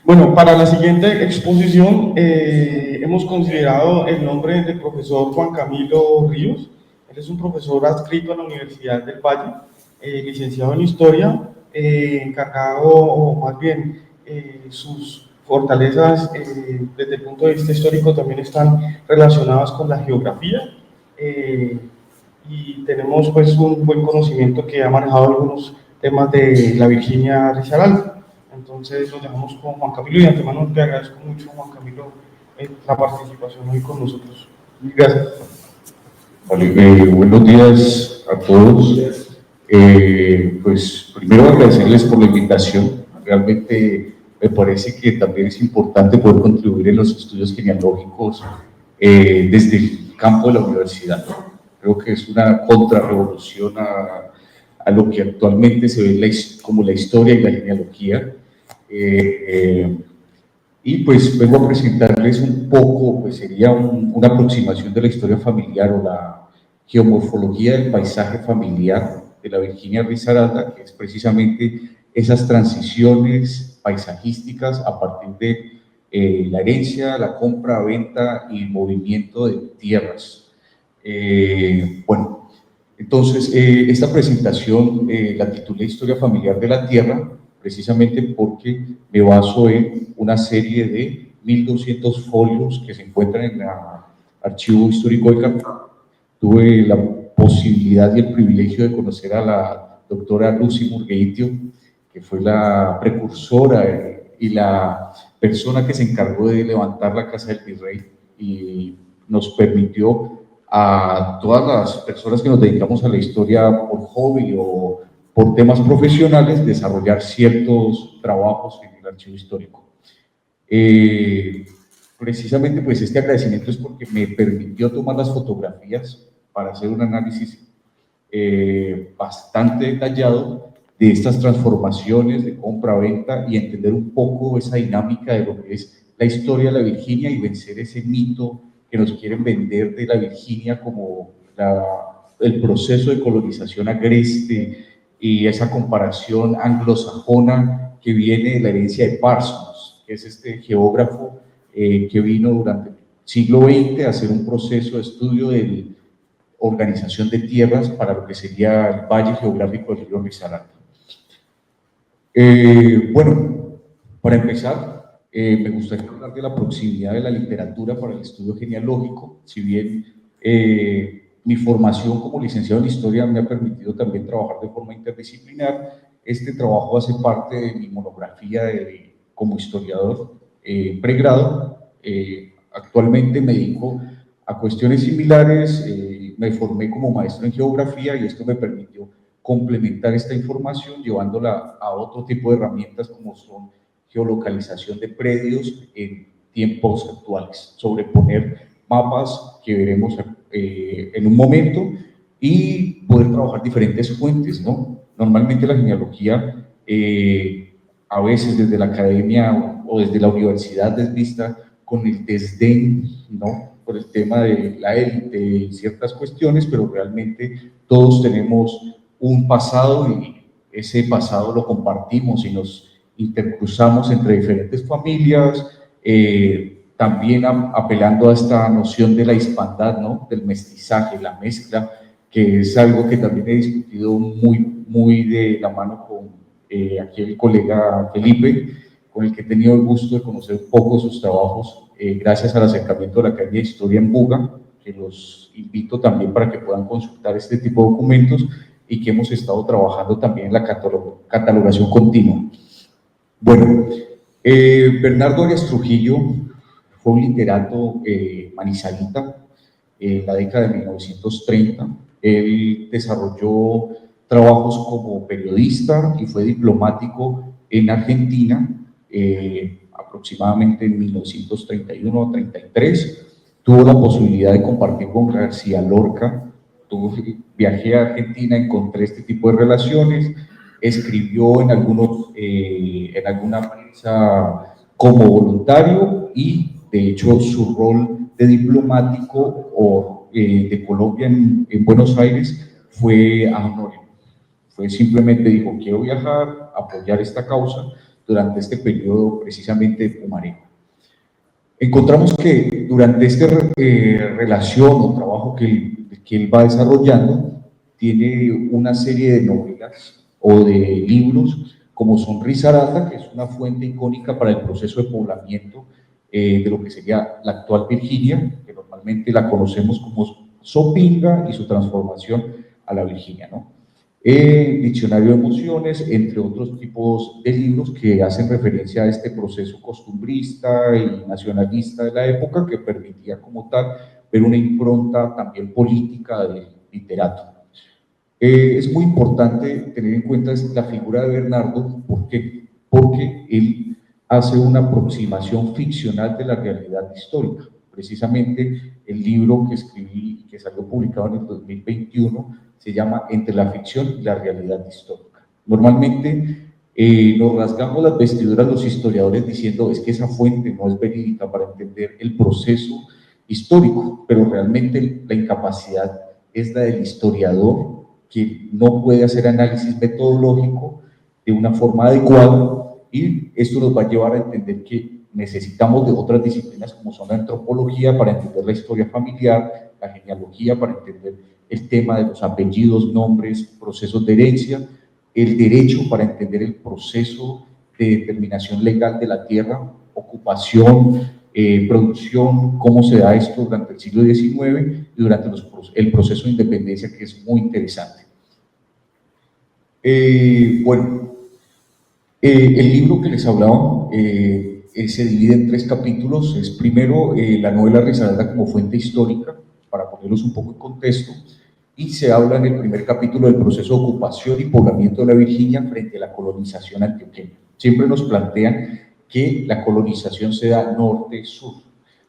Bueno, para la siguiente exposición hemos considerado el nombre del profesor Juan Camilo Ríos. Él es un profesor adscrito a la Universidad del Valle, licenciado en Historia, encargado, o más bien sus fortalezas desde el punto de vista histórico también están relacionadas con la geografía. eh, y tenemos pues un buen conocimiento que ha manejado algunos temas de la Virginia Risaralda. Entonces lo dejamos con Juan Camilo y de antemano te agradezco mucho, Juan Camilo, la participación hoy con nosotros. Gracias. Vale, buenos días a todos. Pues primero agradecerles por la invitación. Realmente me parece que también es importante poder contribuir en los estudios genealógicos desde el campo de la universidad. Creo que es una contrarrevolución a lo que actualmente se ve como la historia y la genealogía. Y pues vengo a presentarles un poco, pues sería una aproximación de la historia familiar o la geomorfología del paisaje familiar de la Virginia Risaralda, que es precisamente esas transiciones paisajísticas a partir de la herencia, la compra, venta y movimiento de tierras. Bueno, entonces esta presentación la titulé Historia familiar de la tierra, precisamente porque me baso en una serie de 1200 folios que se encuentran en el Archivo Histórico de Cartago. Tuve la posibilidad y el privilegio de conocer a la doctora Lucy Murgeitio, que fue la precursora y la persona que se encargó de levantar la Casa del Virrey y nos permitió a todas las personas que nos dedicamos a la historia por hobby o por temas profesionales, desarrollar ciertos trabajos en el archivo histórico. Precisamente pues este agradecimiento es porque me permitió tomar las fotografías para hacer un análisis bastante detallado de estas transformaciones de compra-venta y entender un poco esa dinámica de lo que es la historia de la Virginia y vencer ese mito que nos quieren vender de la Virginia como el proceso de colonización agreste y esa comparación anglosajona que viene de la herencia de Parsons, que es este geógrafo que vino durante el siglo XX a hacer un proceso de estudio de organización de tierras para lo que sería el valle geográfico del río Risaralda. Bueno, para empezar, me gustaría hablar de la proximidad de la literatura para el estudio genealógico. Si bien mi formación como licenciado en Historia me ha permitido también trabajar de forma interdisciplinar, este trabajo hace parte de mi monografía como historiador pregrado. Actualmente me dedico a cuestiones similares, me formé como maestro en geografía y esto me permitió complementar esta información llevándola a otro tipo de herramientas como son geolocalización de predios en tiempos actuales, sobreponer mapas que veremos en un momento y poder trabajar diferentes fuentes, ¿no? Normalmente la genealogía a veces desde la academia o desde la universidad es vista con el desdén, ¿no? Por el tema de la élite y ciertas cuestiones, pero realmente todos tenemos un pasado y ese pasado lo compartimos y nos intercruzamos entre diferentes familias, también apelando a esta noción de la hispanidad, ¿no? Del mestizaje, la mezcla, que es algo que también he discutido muy de la mano con aquí el colega Felipe, con el que he tenido el gusto de conocer un poco sus trabajos, gracias al acercamiento de la Academia de Historia en Buga, que los invito también para que puedan consultar este tipo de documentos y que hemos estado trabajando también en la catalogación continua. Bueno, Bernardo Arias Trujillo fue un literato manizalita en la década de 1930. Él desarrolló trabajos como periodista y fue diplomático en Argentina, aproximadamente en 1931 a 33. Tuvo la posibilidad de compartir con García Lorca. Viajé a Argentina, encontré este tipo de relaciones, escribió en alguna prensa como voluntario y de hecho su rol de diplomático de Colombia en Buenos Aires fue anónimo. Fue simplemente dijo, quiero viajar, apoyar esta causa durante este periodo precisamente de Pumarejo. Encontramos que durante esta relación o trabajo que él va desarrollando, tiene una serie de novelas o de libros como son Risaralda, que es una fuente icónica para el proceso de poblamiento de lo que sería la actual Virginia, que normalmente la conocemos como Sopinga y su transformación a la Virginia, ¿no? Diccionario de emociones, entre otros tipos de libros que hacen referencia a este proceso costumbrista y nacionalista de la época que permitía como tal ver una impronta también política del literato. Es muy importante tener en cuenta la figura de Bernardo. ¿Por qué? Porque él hace una aproximación ficcional de la realidad histórica. Precisamente el libro que escribí y que salió publicado en el 2021 se llama Entre la ficción y la realidad histórica. Normalmente nos rasgamos las vestiduras los historiadores diciendo es que esa fuente no es verídica para entender el proceso histórico, pero realmente la incapacidad es la del historiador, que no puede hacer análisis metodológico de una forma adecuada, y esto nos va a llevar a entender que necesitamos de otras disciplinas como son la antropología para entender la historia familiar, la genealogía para entender el tema de los apellidos, nombres, procesos de herencia, el derecho para entender el proceso de determinación legal de la tierra, ocupación, producción, cómo se da esto durante el siglo XIX y durante el proceso de independencia, que es muy interesante. Bueno, el libro que les hablaba se divide en 3 capítulos. Es primero la novela Risaralda como fuente histórica, para ponerlos un poco en contexto, y se habla en el primer capítulo del proceso de ocupación y poblamiento de la Virginia frente a la colonización antioqueña. Siempre nos plantean que la colonización se da norte-sur,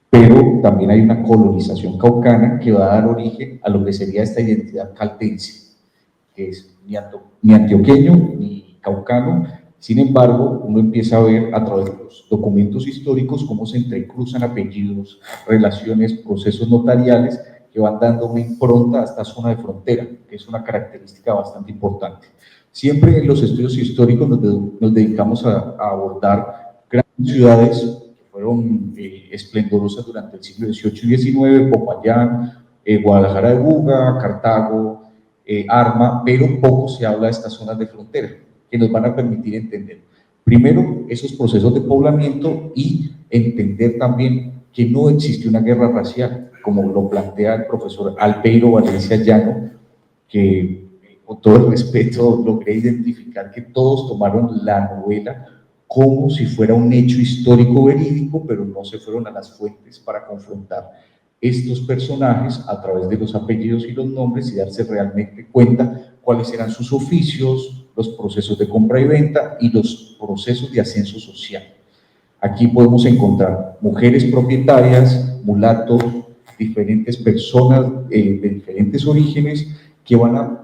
pero también hay una colonización caucana que va a dar origen a lo que sería esta identidad caldense, que es ni antioqueño ni caucano. Sin embargo, uno empieza a ver a través de los documentos históricos cómo se entrecruzan apellidos, relaciones, procesos notariales que van dando una impronta a esta zona de frontera, que es una característica bastante importante. Siempre en los estudios históricos nos dedicamos a abordar grandes ciudades que fueron esplendorosas durante el siglo XVIII y XIX, Popayán, Guadalajara de Buga, Cartago, Arma, pero poco se habla de estas zonas de frontera, que nos van a permitir entender, primero, esos procesos de poblamiento y entender también que no existe una guerra racial, como lo plantea el profesor Albeiro Valencia Llano, que con todo el respeto logré identificar que todos tomaron la novela como si fuera un hecho histórico verídico, pero no se fueron a las fuentes para confrontar estos personajes a través de los apellidos y los nombres y darse realmente cuenta cuáles eran sus oficios, los procesos de compra y venta y los procesos de ascenso social. Aquí podemos encontrar mujeres propietarias, mulatos, diferentes personas de diferentes orígenes que van a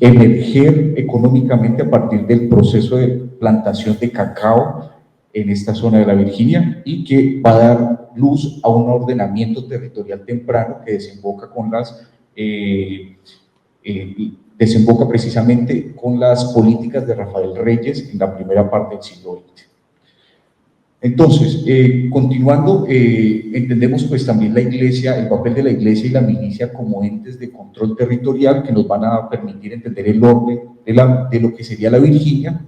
emerger económicamente a partir del proceso de plantación de cacao en esta zona de la Virginia, y que va a dar luz a un ordenamiento territorial temprano que desemboca con desemboca precisamente con las políticas de Rafael Reyes en la primera parte del siglo XX. Entonces, continuando, entendemos pues también la iglesia, el papel de la iglesia y la milicia como entes de control territorial que nos van a permitir entender el orden de lo que sería la Virginia.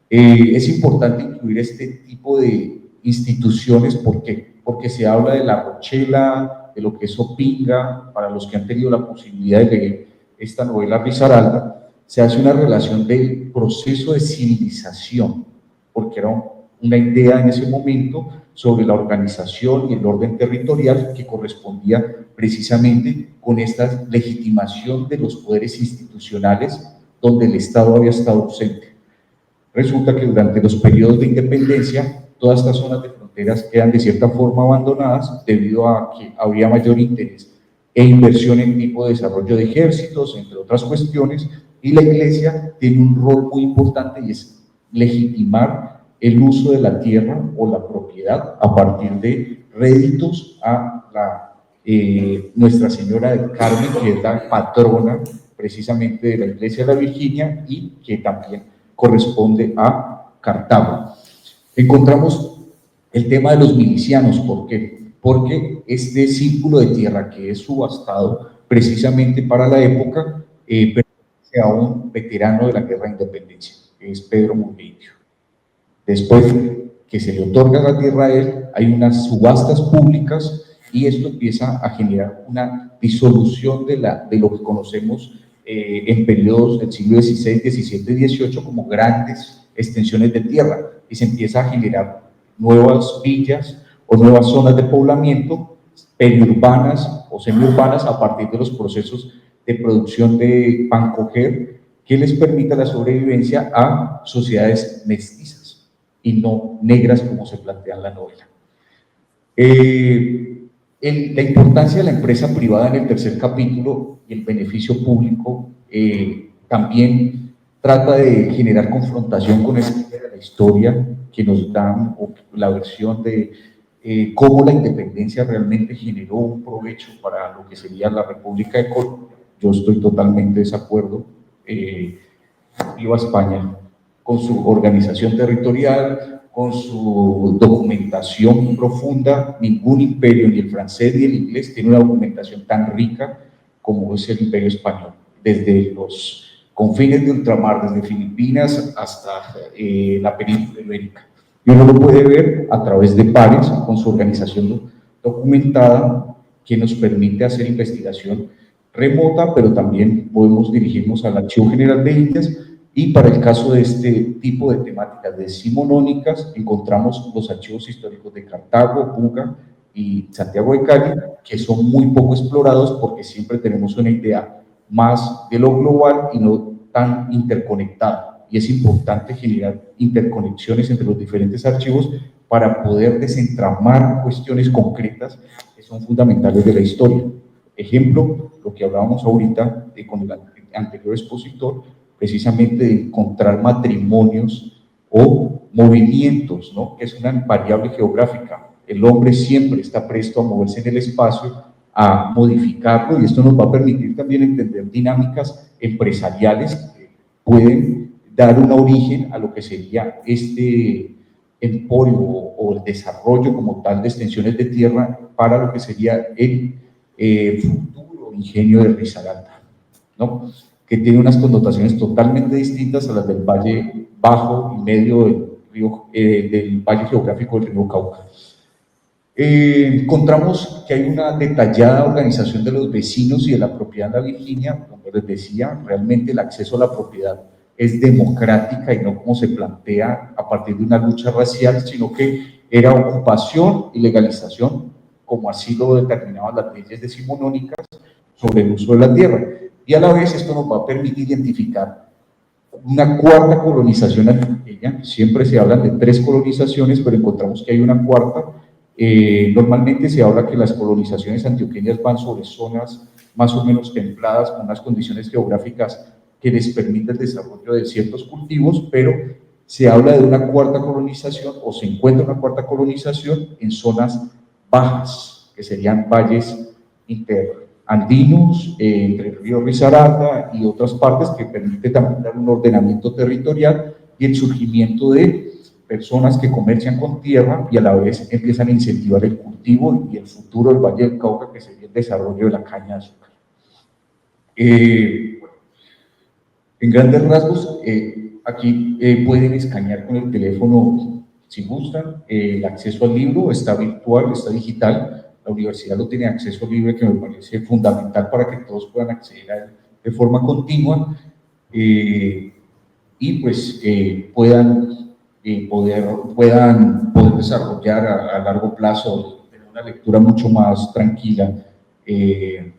Es importante incluir este tipo de instituciones. ¿Por qué? Porque se habla de la Rochela, de lo que es Sopinga. Para los que han tenido la posibilidad de leer esta novela Risaralda, se hace una relación del proceso de civilización, porque era una idea en ese momento sobre la organización y el orden territorial que correspondía precisamente con esta legitimación de los poderes institucionales donde el Estado había estado ausente. Resulta que durante los periodos de independencia, todas estas zonas de fronteras quedan de cierta forma abandonadas debido a que había mayor interés e inversión en tipo de desarrollo de ejércitos, entre otras cuestiones, y la iglesia tiene un rol muy importante y es legitimar el uso de la tierra o la propiedad a partir de réditos a Nuestra Señora del Carmen, que es la patrona precisamente de la Iglesia de la Virginia y que también corresponde a Cartago. Encontramos el tema de los milicianos. ¿Por qué? Porque este círculo de tierra que es subastado precisamente para la época pertenece a un veterano de la Guerra de Independencia, que es Pedro Montevideo. Después que se le otorga la tierra a él, hay unas subastas públicas y esto empieza a generar una disolución de lo que conocemos en periodos del siglo XVI, XVII y XVIII como grandes extensiones de tierra, y se empieza a generar nuevas villas o nuevas zonas de poblamiento periurbanas o semiurbanas a partir de los procesos de producción de pan coger que les permita la sobrevivencia a sociedades mestizas y no negras como se plantea en la novela. La importancia de la empresa privada en el tercer capítulo y el beneficio público también trata de generar confrontación con la historia que nos dan, o la versión de cómo la independencia realmente generó un provecho para lo que sería la República de Colombia. Yo estoy totalmente de desacuerdo. Viva España, con su organización territorial, con su documentación profunda. Ningún imperio, ni el francés ni el inglés, tiene una documentación tan rica como es el imperio español, desde los confines de ultramar, desde Filipinas hasta la península ibérica. Y uno lo puede ver a través de pares, con su organización documentada, que nos permite hacer investigación remota, pero también podemos dirigirnos al Archivo General de Indias. Y para el caso de este tipo de temáticas decimonónicas, encontramos los archivos históricos de Cartago, Buga y Santiago de Cali, que son muy poco explorados porque siempre tenemos una idea más de lo global y no tan interconectada. Y es importante generar interconexiones entre los diferentes archivos para poder desentramar cuestiones concretas que son fundamentales de la historia. Ejemplo, lo que hablábamos ahorita con el anterior expositor, precisamente de encontrar matrimonios o movimientos, ¿no? Que es una variable geográfica. El hombre siempre está presto a moverse en el espacio, a modificarlo, y esto nos va a permitir también entender dinámicas empresariales que pueden dar un origen a lo que sería este emporio o el desarrollo como tal de extensiones de tierra para lo que sería el futuro ingenio de Risaralda, ¿no? Que tiene unas connotaciones totalmente distintas a las del Valle Bajo y Medio del Valle Geográfico del río Cauca. Encontramos que hay una detallada organización de los vecinos y de la propiedad en la Virginia, como les decía, realmente el acceso a la propiedad es democrática y no como se plantea a partir de una lucha racial, sino que era ocupación y legalización, como así lo determinaban las leyes decimonónicas sobre el uso de la tierra. Y a la vez esto nos va a permitir identificar una cuarta colonización antioqueña. Siempre se hablan de 3 colonizaciones, pero encontramos que hay una cuarta. Normalmente se habla que las colonizaciones antioqueñas van sobre zonas más o menos templadas, con unas condiciones geográficas que les permiten el desarrollo de ciertos cultivos, pero se habla de una cuarta colonización, o se encuentra una cuarta colonización en zonas bajas, que serían valles interandinos, entre el río Risaralda y otras partes, que permite también dar un ordenamiento territorial y el surgimiento de personas que comercian con tierra y a la vez empiezan a incentivar el cultivo y el futuro del Valle del Cauca, que sería el desarrollo de la caña de azúcar. En grandes rasgos, aquí pueden escanear con el teléfono si gustan. El acceso al libro está virtual, está digital. La universidad lo tiene acceso libre, que me parece fundamental para que todos puedan acceder a él de forma continua y pues puedan poder desarrollar a largo plazo, tener una lectura mucho más tranquila. De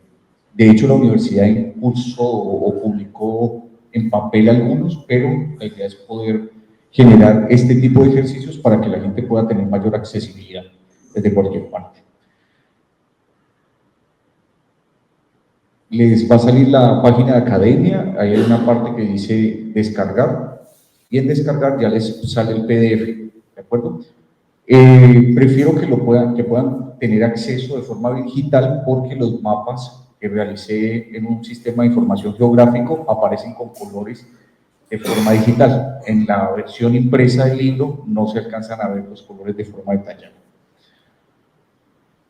hecho, la universidad impulsó o publicó en papel algunos, pero la idea es poder generar este tipo de ejercicios para que la gente pueda tener mayor accesibilidad desde cualquier parte. Les va a salir la página de academia, ahí hay una parte que dice descargar, y en descargar ya les sale el PDF, ¿de acuerdo? Prefiero que puedan tener acceso de forma digital, porque los mapas que realicé en un sistema de información geográfico aparecen con colores de forma digital. En la versión impresa del libro no se alcanzan a ver los colores de forma detallada.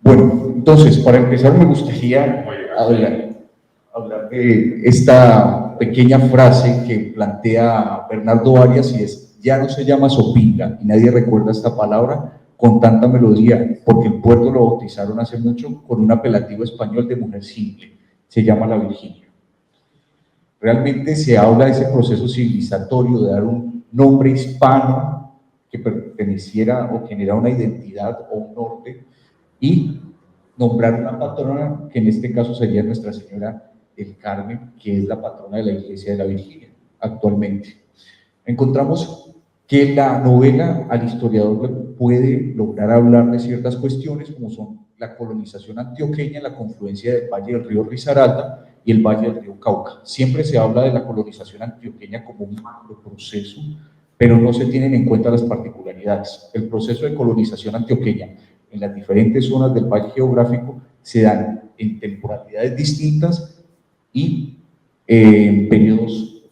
Bueno, entonces, para empezar me gustaría hablar de esta pequeña frase que plantea Bernardo Arias, y es: ya no se llama Sopinga, y nadie recuerda esta palabra con tanta melodía, porque el puerto lo bautizaron hace mucho con un apelativo español de mujer simple, se llama la Virginia. Realmente se habla de ese proceso civilizatorio de dar un nombre hispano que perteneciera o generara una identidad o un norte, y nombrar una patrona, que en este caso sería Nuestra Señora del Carmen, que es la patrona de la Iglesia de la Virginia actualmente. Encontramos que la novela al historiador puede lograr hablar de ciertas cuestiones, como son la colonización antioqueña, la confluencia del valle del río Risaralda y el valle del río Cauca. Siempre se habla de la colonización antioqueña como un macro proceso, pero no se tienen en cuenta las particularidades. El proceso de colonización antioqueña en las diferentes zonas del valle geográfico se dan en temporalidades distintas y en periodos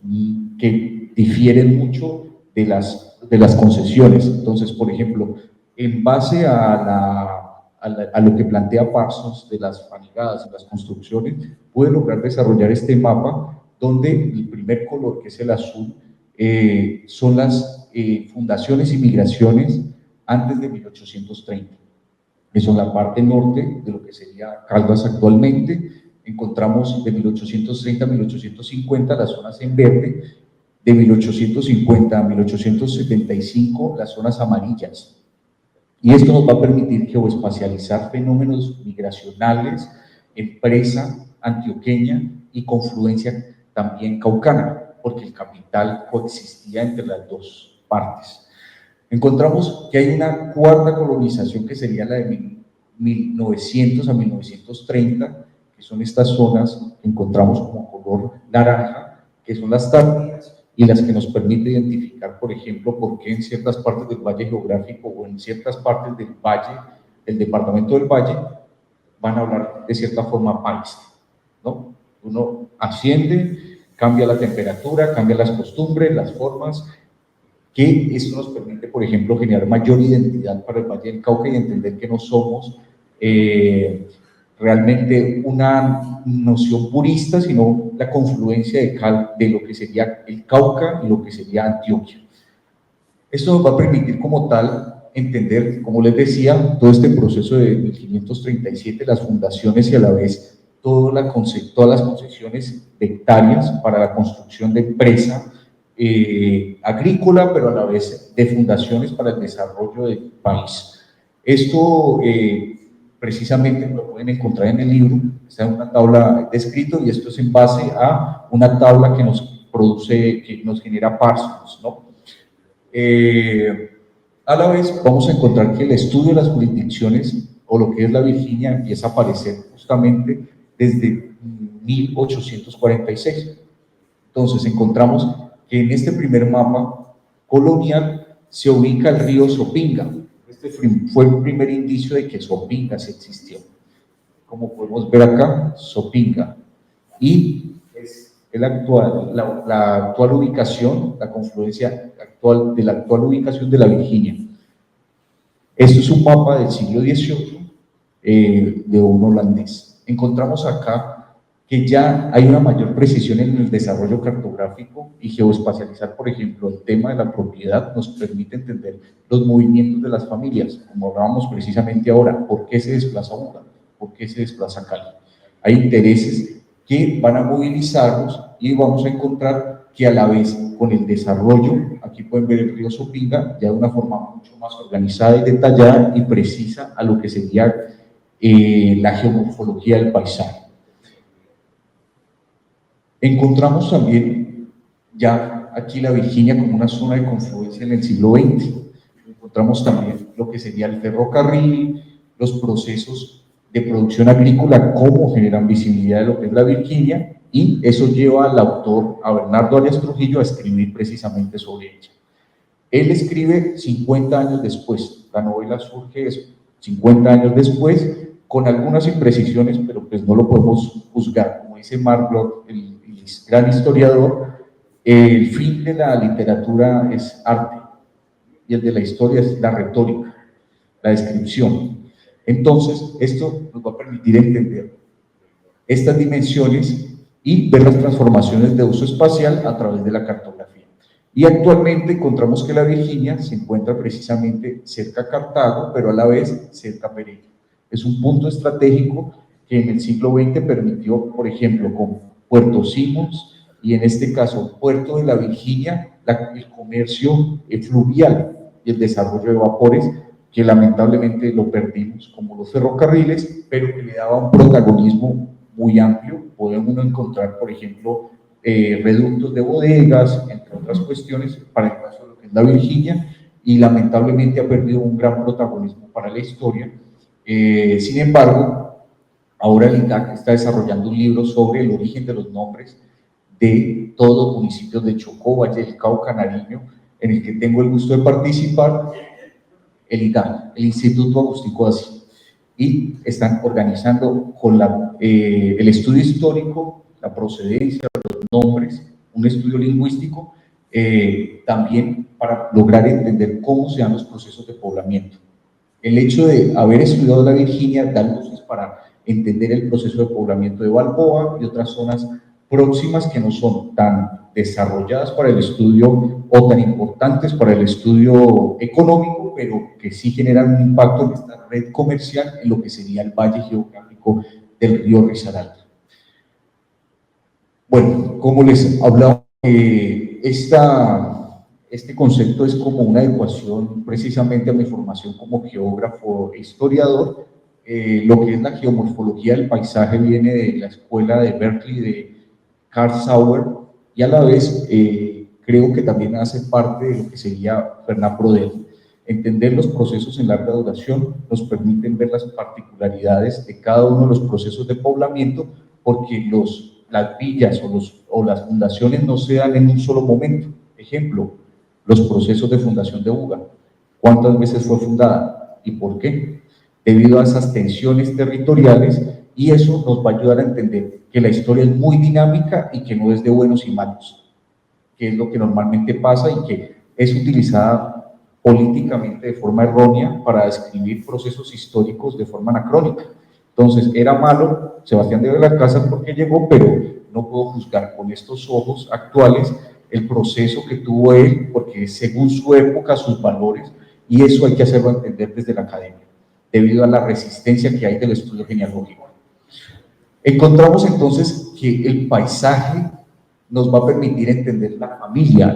que difieren mucho de las concesiones. Entonces, por ejemplo, en base a lo que plantea Parsons de las fanigadas y las construcciones, puede lograr desarrollar este mapa donde el primer color, que es el azul, son las fundaciones y migraciones antes de 1830. Eso en la parte norte de lo que sería Caldas actualmente. Encontramos de 1830 a 1850 las zonas en verde, de 1850 a 1875 las zonas amarillas. Y esto nos va a permitir geoespacializar fenómenos migracionales, empresa antioqueña y confluencia también caucana, porque el capital coexistía entre las dos partes. Encontramos que hay una cuarta colonización, que sería la de 1900 a 1930, que son estas zonas que encontramos como color naranja, que son las tardías y las que nos permite identificar, por ejemplo, por qué en ciertas partes del valle geográfico o en ciertas partes del valle, del departamento del Valle, van a hablar de cierta forma paisa, ¿no? Uno asciende, cambia la temperatura, cambia las costumbres, las formas, que esto nos permite, por ejemplo, generar mayor identidad para el Valle del Cauca y entender que no somos realmente una noción purista, sino la confluencia de lo que sería el Cauca y lo que sería Antioquia. Esto nos va a permitir como tal entender, como les decía, todo este proceso de 1537, las fundaciones y a la vez todas las concesiones de hectáreas para la construcción de empresa agrícola, pero a la vez de fundaciones para el desarrollo del país. Esto precisamente lo pueden encontrar en el libro, está en una tabla descrito, y esto es en base a una tabla que nos produce, que nos genera Parsons, ¿no? A la vez vamos a encontrar que el estudio de las jurisdicciones, o lo que es la Virginia, empieza a aparecer justamente desde 1846. Entonces encontramos que en este primer mapa colonial se ubica el río Sopinga. Este fue el primer indicio de que Sopinga sí existió. Como podemos ver acá, Sopinga. Y es la actual ubicación, la confluencia actual de la actual ubicación de la Virginia. Esto es un mapa del siglo XVIII de un holandés. Encontramos acá que ya hay una mayor precisión en el desarrollo cartográfico y geoespacializar, por ejemplo, el tema de la propiedad nos permite entender los movimientos de las familias, como hablábamos precisamente ahora. ¿Por qué se desplaza Buga? ¿Por qué se desplaza Cali? Hay intereses que van a movilizarlos y vamos a encontrar que a la vez con el desarrollo, aquí pueden ver el río Sopinga ya de una forma mucho más organizada y detallada y precisa a lo que sería la geomorfología del paisaje. Encontramos también ya aquí la Virginia como una zona de confluencia en el siglo XX. Encontramos también lo que sería el ferrocarril, los procesos de producción agrícola, cómo generan visibilidad de lo que es la Virginia, y eso lleva al autor, a Bernardo Arias Trujillo, a escribir precisamente sobre ella. Él escribe 50 años después, la novela surge 50 años después, con algunas imprecisiones, pero pues no lo podemos juzgar. Como dice Mark Bloch, el gran historiador, El fin de la literatura es arte y el de la historia es la retórica, la descripción. Entonces, esto nos va a permitir entender estas dimensiones y ver las transformaciones de uso espacial a través de la cartografía. Y actualmente encontramos que la Virginia se encuentra precisamente cerca a Cartago, pero a la vez cerca a Pereira. Es un punto estratégico que en el siglo XX permitió, por ejemplo, con Puerto Simons y en este caso Puerto de la Virginia, el comercio fluvial y el desarrollo de vapores, que lamentablemente lo perdimos, como los ferrocarriles, pero que le daba un protagonismo muy amplio. Podemos encontrar, por ejemplo, reductos de bodegas, entre otras cuestiones, para el caso de lo que es la Virginia, y lamentablemente ha perdido un gran protagonismo para la historia. Sin embargo, ahora el INDAC está desarrollando un libro sobre el origen de los nombres de todos los municipios de Chocó, Valle del Cauca, Nariño, en el que tengo el gusto de participar, el IDAC, el Instituto Agustín Codazzi, y están organizando con el estudio histórico, la procedencia, los nombres, un estudio lingüístico, también para lograr entender cómo se dan los procesos de poblamiento. El hecho de haber estudiado la Virginia da luces para entender el proceso de poblamiento de Balboa y otras zonas próximas que no son tan desarrolladas para el estudio o tan importantes para el estudio económico, pero que sí generan un impacto en esta red comercial en lo que sería el valle geográfico del río Risaralda. Bueno, como les hablaba, este concepto es como una adecuación precisamente a mi formación como geógrafo e historiador. Lo que es la geomorfología del paisaje viene de la escuela de Berkeley de Carl Sauer y a la vez creo que también hace parte de lo que sería Fernand Braudel. Entender los procesos en larga duración nos permiten ver las particularidades de cada uno de los procesos de poblamiento, porque las villas o las fundaciones no se dan en un solo momento. Ejemplo, los procesos de fundación de Buga. ¿Cuántas veces fue fundada y por qué? Debido a esas tensiones territoriales, y eso nos va a ayudar a entender que la historia es muy dinámica y que no es de buenos y malos, que es lo que normalmente pasa y que es utilizada políticamente de forma errónea para describir procesos históricos de forma anacrónica. Entonces, era malo Sebastián de Belalcázar porque llegó, pero no puedo juzgar con estos ojos actuales el proceso que tuvo él, porque según su época, sus valores, y eso hay que hacerlo entender desde la academia, debido a la resistencia que hay del estudio genealógico. Encontramos entonces que el paisaje nos va a permitir entender la familia,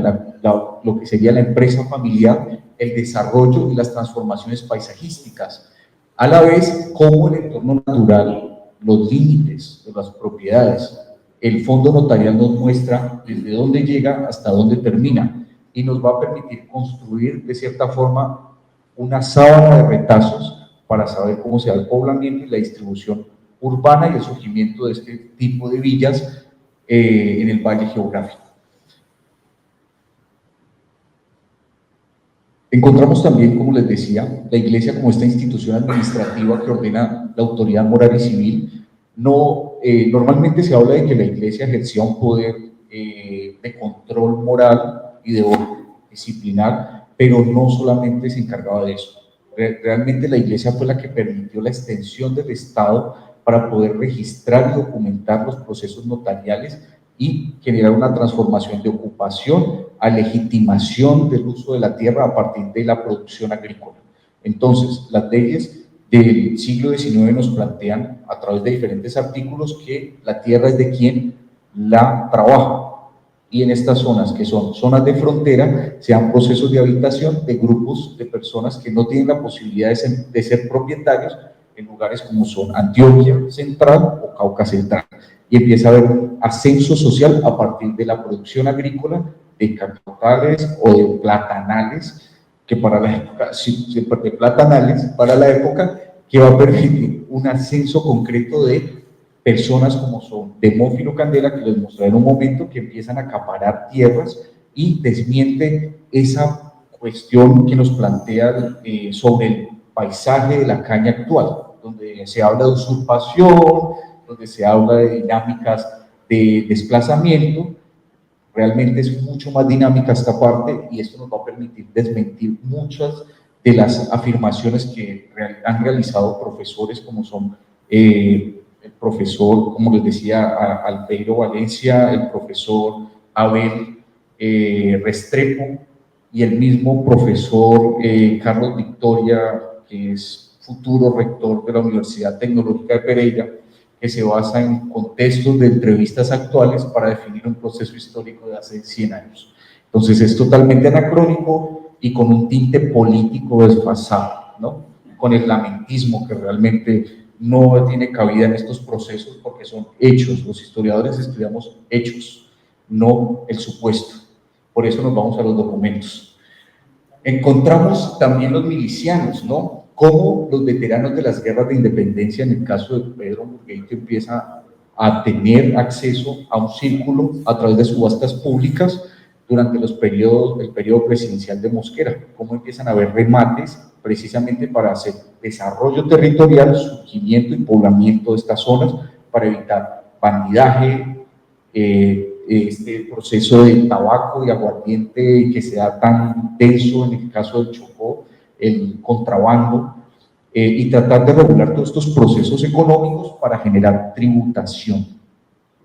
lo que sería la empresa familiar, el desarrollo y las transformaciones paisajísticas, a la vez como el entorno natural, los límites de las propiedades. El fondo notarial nos muestra desde dónde llega hasta dónde termina y nos va a permitir construir de cierta forma una sábana de retazos para saber cómo se da el poblamiento y la distribución urbana y el surgimiento de este tipo de villas en el valle geográfico. Encontramos también, como les decía, la Iglesia como esta institución administrativa que ordena la autoridad moral y civil. Normalmente se habla de que la Iglesia ejercía un poder de control moral y de orden disciplinar, pero no solamente se encargaba de eso. Realmente la Iglesia fue la que permitió la extensión del Estado para poder registrar y documentar los procesos notariales y generar una transformación de ocupación a legitimación del uso de la tierra a partir de la producción agrícola. Entonces, las leyes del siglo XIX nos plantean a través de diferentes artículos que la tierra es de quien la trabaja, y en estas zonas, que son zonas de frontera, sean procesos de habitación de grupos de personas que no tienen la posibilidad de ser propietarios en lugares como son Antioquia Central o Cauca Central, y empieza a haber un ascenso social a partir de la producción agrícola de cacautales o de platanales, que para la época, de platanales para la época, que va a permitir un ascenso concreto de personas como son Demófilo Candela, que les mostraré en un momento, que empiezan a acaparar tierras y desmiente esa cuestión que nos plantea sobre el paisaje de la caña actual, donde se habla de usurpación, donde se habla de dinámicas de desplazamiento, realmente es mucho más dinámica esta parte y esto nos va a permitir desmentir muchas de las afirmaciones que han realizado profesores como son el profesor, como les decía, Albeiro Valencia, el profesor Abel Restrepo y el mismo profesor Carlos Victoria, que es futuro rector de la Universidad Tecnológica de Pereira, que se basa en contextos de entrevistas actuales para definir un proceso histórico de hace 100 años. Entonces es totalmente anacrónico y con un tinte político desfasado, ¿no? Con el lamentismo que realmente no tiene cabida en estos procesos porque son hechos. Los historiadores estudiamos hechos, no el supuesto. Por eso nos vamos a los documentos. Encontramos también los milicianos, ¿no? Cómo los veteranos de las guerras de independencia, en el caso de Pedro Murgueito, empieza a tener acceso a un círculo a través de subastas públicas durante el periodo presidencial de Mosquera, cómo empiezan a haber remates precisamente para hacer desarrollo territorial, surgimiento y poblamiento de estas zonas para evitar bandidaje, este proceso de tabaco y aguardiente que sea tan denso en el caso del Chocó, el contrabando, y tratar de regular todos estos procesos económicos para generar tributación.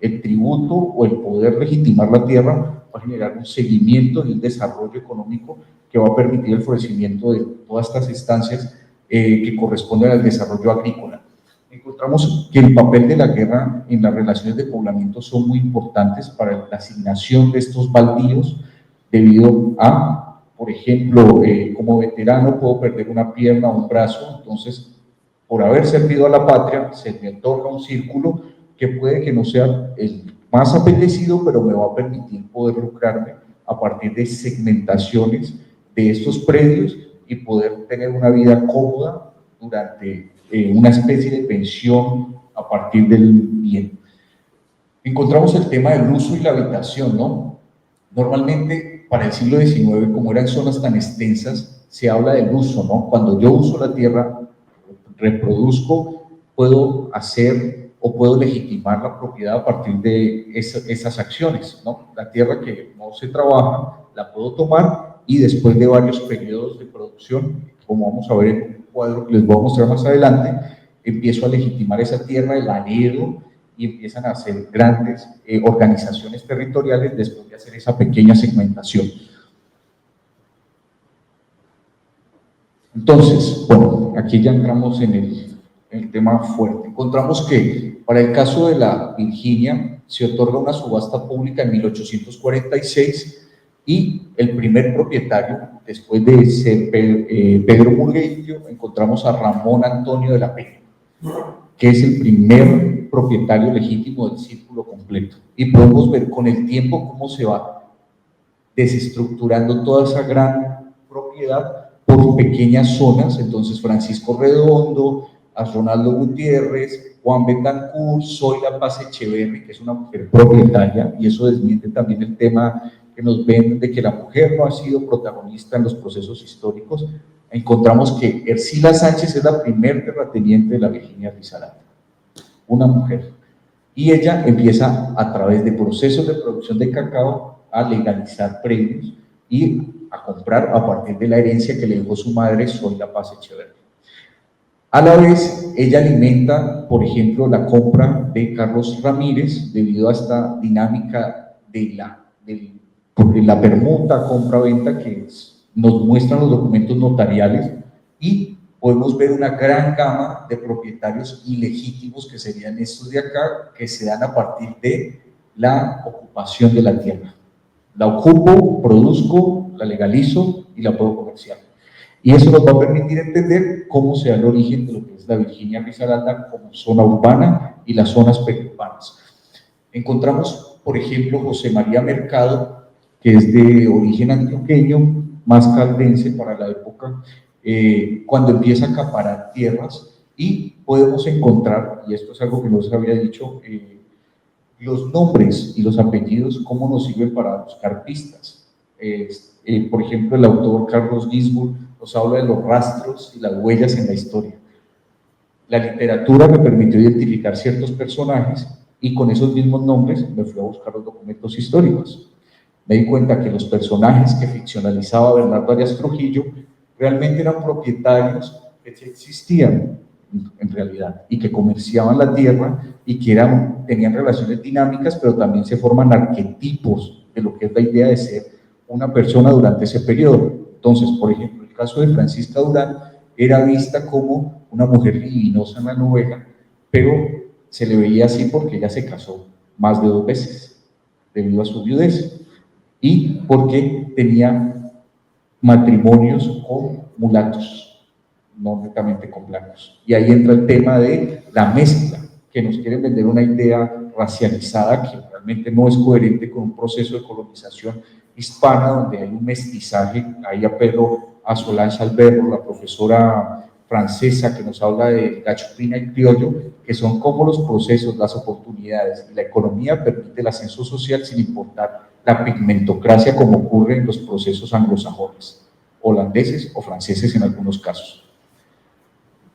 El tributo o el poder legitimar la tierra va a generar un seguimiento y un desarrollo económico que va a permitir el florecimiento de todas estas instancias que corresponden al desarrollo agrícola. Encontramos que el papel de la guerra en las relaciones de poblamiento son muy importantes para la asignación de estos baldíos debido a, por ejemplo, como veterano puedo perder una pierna o un brazo, entonces por haber servido a la patria se me otorga un círculo que puede que no sea el más apetecido, pero me va a permitir poder lucrarme a partir de segmentaciones de estos predios y poder tener una vida cómoda durante una especie de pensión a partir del bien. Encontramos el tema del uso y la habitación, ¿no? Normalmente, para el siglo XIX, como eran zonas tan extensas, se habla del uso, ¿no? Cuando yo uso la tierra, reproduzco, puedo hacer o puedo legitimar la propiedad a partir de esas acciones, ¿no? La tierra que no se trabaja, la puedo tomar y después de varios periodos de producción, como vamos a ver en un cuadro que les voy a mostrar más adelante, empiezo a legitimar esa tierra, la heredo y empiezan a hacer grandes organizaciones territoriales después de hacer esa pequeña segmentación. Entonces, bueno, aquí ya entramos en el tema fuerte. Encontramos que para el caso de la Virginia se otorga una subasta pública en 1846 y el primer propietario, después de ser Pedro Murgueito, encontramos a Ramón Antonio de la Peña, que es el primer propietario legítimo del círculo completo. Y podemos ver con el tiempo cómo se va desestructurando toda esa gran propiedad por pequeñas zonas. Entonces Francisco Redondo, a Ronaldo Gutiérrez, Juan Betancourt, Zoila Paz Echeverri, que es una mujer propietaria, y eso desmiente también el tema que nos ven de que la mujer no ha sido protagonista en los procesos históricos. Encontramos que Ercila Sánchez es la primer terrateniente de la Virginia Risaralda, una mujer, y ella empieza a través de procesos de producción de cacao a legalizar predios y a comprar a partir de la herencia que le dejó su madre, Zoila Paz Echeverri. A la vez, ella alimenta, por ejemplo, la compra de Carlos Ramírez debido a esta dinámica de la permuta, compra-venta que nos muestran los documentos notariales y podemos ver una gran gama de propietarios ilegítimos que serían estos de acá, que se dan a partir de la ocupación de la tierra. La ocupo, produzco, la legalizo y la puedo comerciar. Y eso nos va a permitir entender cómo se da el origen de lo que es la Virginia Risaralda como zona urbana y las zonas periurbanas. Encontramos, por ejemplo, José María Mercado, que es de origen antioqueño, más caldense para la época, cuando empieza a acaparar tierras y podemos encontrar, y esto es algo que no se había dicho, los nombres y los apellidos, cómo nos sirven para buscar pistas. Por ejemplo, el autor Carlos Gisburg nos habla de los rastros y las huellas en la historia. La literatura me permitió identificar ciertos personajes y con esos mismos nombres me fui a buscar los documentos históricos. me di cuenta que los personajes que ficcionalizaba Bernardo Arias Trujillo realmente eran propietarios que sí existían en realidad y que comerciaban la tierra y que tenían relaciones dinámicas, pero también se forman arquetipos de lo que es la idea de ser una persona durante ese periodo. Entonces, por ejemplo, el caso de Francisca Durán era vista como una mujer libidinosa en la novela, pero se le veía así porque ella se casó más de 2 veces debido a su viudez y porque tenía matrimonios con mulatos, no netamente con blancos. Y ahí entra el tema de la mezcla, que nos quieren vender una idea racializada que realmente no es coherente con un proceso de colonización hispana donde hay un mestizaje. Ahí apelo a Solange Alberro, la profesora francesa que nos habla de gachupina y criollo, que son como los procesos, las oportunidades y la economía permite el ascenso social sin importar la pigmentocracia como ocurre en los procesos anglosajones, holandeses o franceses en algunos casos.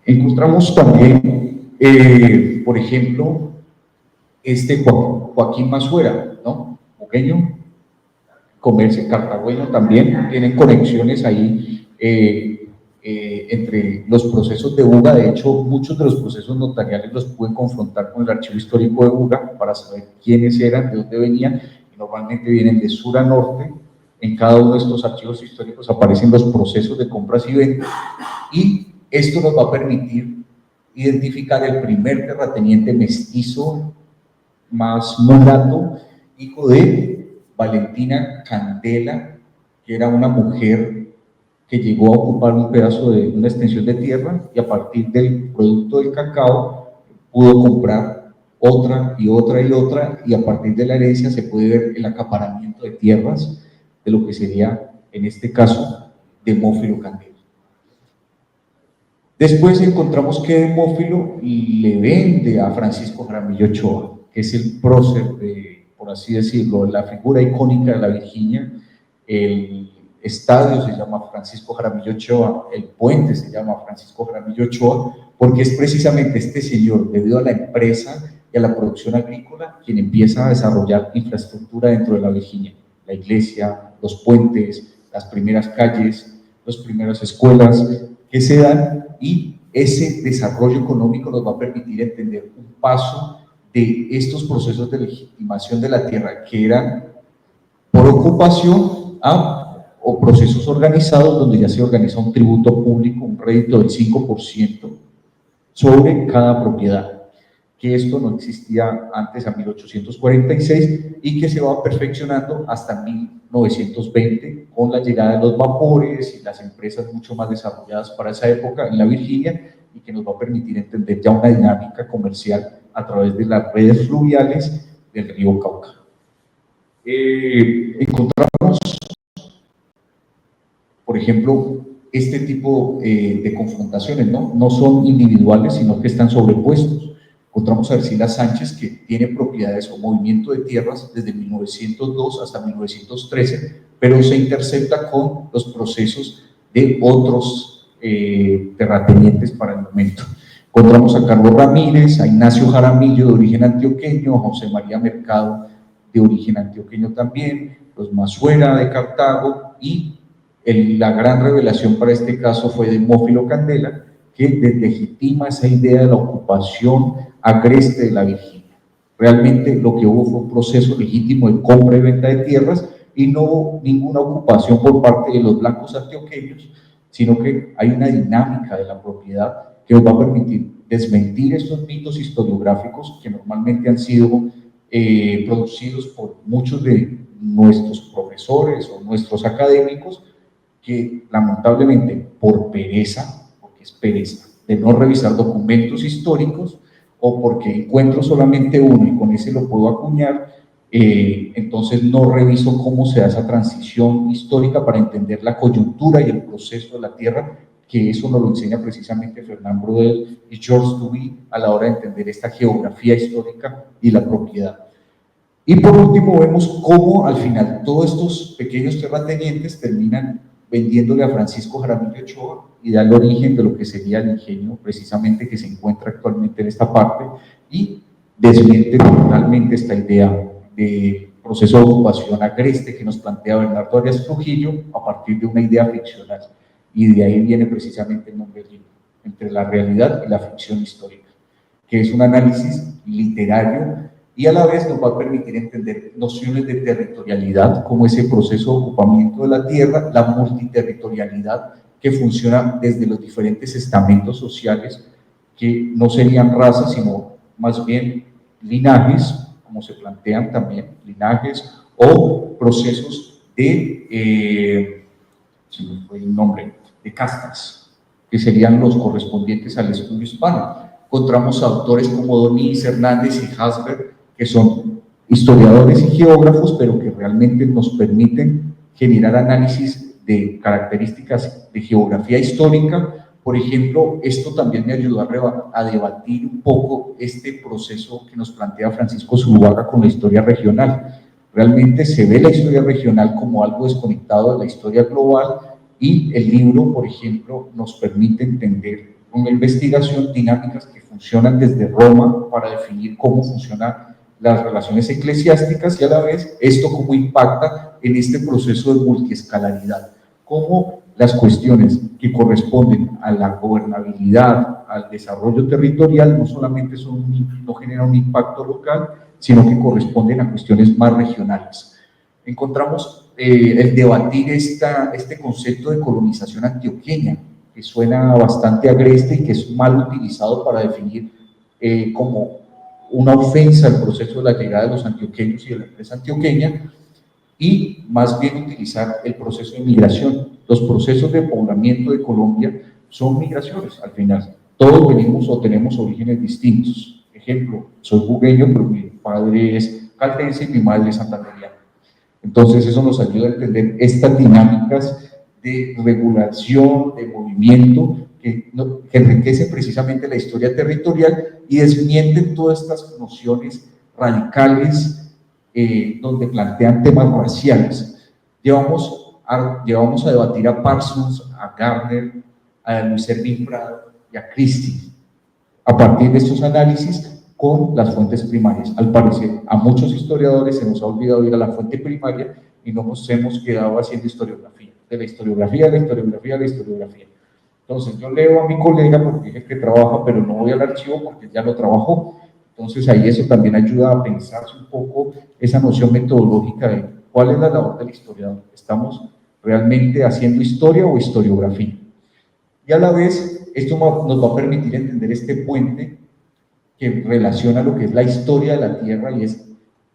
Encontramos también, por ejemplo, Joaquín Mazuera, ¿no? Moqueño, comercio cartagüeño también, tienen conexiones ahí entre los procesos de Buga. De hecho, muchos de los procesos notariales los pude confrontar con el archivo histórico de Buga para saber quiénes eran, de dónde venían, y normalmente vienen de sur a norte. En cada uno de estos archivos históricos aparecen los procesos de compras y ventas, y esto nos va a permitir identificar el primer terrateniente mestizo más mulato, hijo de Valentina Candela, que era una mujer que llegó a ocupar un pedazo de una extensión de tierra y a partir del producto del cacao pudo comprar otra y otra y otra, y a partir de la herencia se puede ver el acaparamiento de tierras de lo que sería, en este caso, Demófilo Candela. Después encontramos que Demófilo le vende a Francisco Jaramillo Ochoa, que es el prócer de, por así decirlo, la figura icónica de la Virginia. El estadio se llama Francisco Jaramillo Ochoa, el puente se llama Francisco Jaramillo Ochoa, porque es precisamente este señor, debido a la empresa y a la producción agrícola, quien empieza a desarrollar infraestructura dentro de la Virginia. La iglesia, los puentes, las primeras calles, las primeras escuelas que se dan, y ese desarrollo económico nos va a permitir entender un paso de estos procesos de legitimación de la tierra que eran por ocupación o procesos organizados donde ya se organiza un tributo público, un rédito del 5% sobre cada propiedad, que esto no existía antes a 1846 y que se va perfeccionando hasta 1920 con la llegada de los vapores y las empresas mucho más desarrolladas para esa época en la Virginia, y que nos va a permitir entender ya una dinámica comercial a través de las redes fluviales del río Cauca. Encontramos, por ejemplo, este tipo de confrontaciones, no son individuales, sino que están sobrepuestos. Encontramos a Ercila Sánchez, que tiene propiedades o movimiento de tierras desde 1902 hasta 1913, pero se intercepta con los procesos de otros terratenientes para el momento. Encontramos a Carlos Ramírez, a Ignacio Jaramillo, de origen antioqueño, a José María Mercado, de origen antioqueño también, los Mazuera de Cartago, y la gran revelación para este caso fue Demófilo Candela, que deslegitima esa idea de la ocupación agreste de la Virginia. Realmente lo que hubo fue un proceso legítimo de compra y venta de tierras y no hubo ninguna ocupación por parte de los blancos antioqueños, sino que hay una dinámica de la propiedad que nos va a permitir desmentir estos mitos historiográficos que normalmente han sido producidos por muchos de nuestros profesores o nuestros académicos, que lamentablemente por pereza, porque es pereza, de no revisar documentos históricos, o porque encuentro solamente uno y con ese lo puedo acuñar, entonces no reviso cómo se da esa transición histórica para entender la coyuntura y el proceso de la tierra, que eso nos lo enseña precisamente Fernand Braudel y Georges Duby a la hora de entender esta geografía histórica y la propiedad. Y por último vemos cómo al final todos estos pequeños terratenientes terminan vendiéndole a Francisco Jaramillo Ochoa y da el origen de lo que sería el ingenio precisamente que se encuentra actualmente en esta parte, y desmiente totalmente esta idea de proceso de ocupación agreste que nos plantea Bernardo Arias Trujillo a partir de una idea ficcional. Y de ahí viene precisamente el nombre del libro, entre la realidad y la ficción histórica, que es un análisis literario y a la vez nos va a permitir entender nociones de territorialidad, como ese proceso de ocupamiento de la tierra, la multiterritorialidad que funciona desde los diferentes estamentos sociales, que no serían razas, sino más bien linajes, como se plantean también, linajes o procesos de, se me fue el nombre, de castas, que serían los correspondientes al estudio hispano. Encontramos autores como Donís, Hernández y Hasberg, que son historiadores y geógrafos, pero que realmente nos permiten generar análisis de características de geografía histórica. Por ejemplo, esto también me ayudó a debatir un poco este proceso que nos plantea Francisco Zuluaga con la historia regional. Realmente se ve la historia regional como algo desconectado de la historia global, y el libro, por ejemplo, nos permite entender con la investigación dinámicas que funcionan desde Roma para definir cómo funcionan las relaciones eclesiásticas y a la vez esto cómo impacta en este proceso de multiescalaridad, cómo las cuestiones que corresponden a la gobernabilidad, al desarrollo territorial, no solamente no generan un impacto local, sino que corresponden a cuestiones más regionales. Encontramos el debatir este concepto de colonización antioqueña, que suena bastante agreste y que es mal utilizado para definir como una ofensa al proceso de la llegada de los antioqueños y de la empresa antioqueña, y más bien utilizar el proceso de migración. Los procesos de poblamiento de Colombia son migraciones al final. Todos venimos o tenemos orígenes distintos. Ejemplo, soy jugueño, pero mi padre es caldense y mi madre es santandereana. Entonces eso nos ayuda a entender estas dinámicas de regulación, de movimiento, que enriquecen precisamente la historia territorial y desmienten todas estas nociones radicales donde plantean temas raciales. Llevamos a debatir a Parsons, a Gardner, a Luis Ervin Prado y a Christie a partir de estos análisis con las fuentes primarias. Al parecer, a muchos historiadores se nos ha olvidado ir a la fuente primaria y nos hemos quedado haciendo historiografía, de la historiografía, la historiografía, la historiografía. Entonces, yo leo a mi colega porque es el que trabaja, pero no voy al archivo porque ya lo trabajó. Entonces, ahí eso también ayuda a pensarse un poco esa noción metodológica de cuál es la labor del historiador. ¿Estamos realmente haciendo historia o historiografía? Y a la vez, esto nos va a permitir entender este puente que relaciona lo que es la historia de la Tierra, y es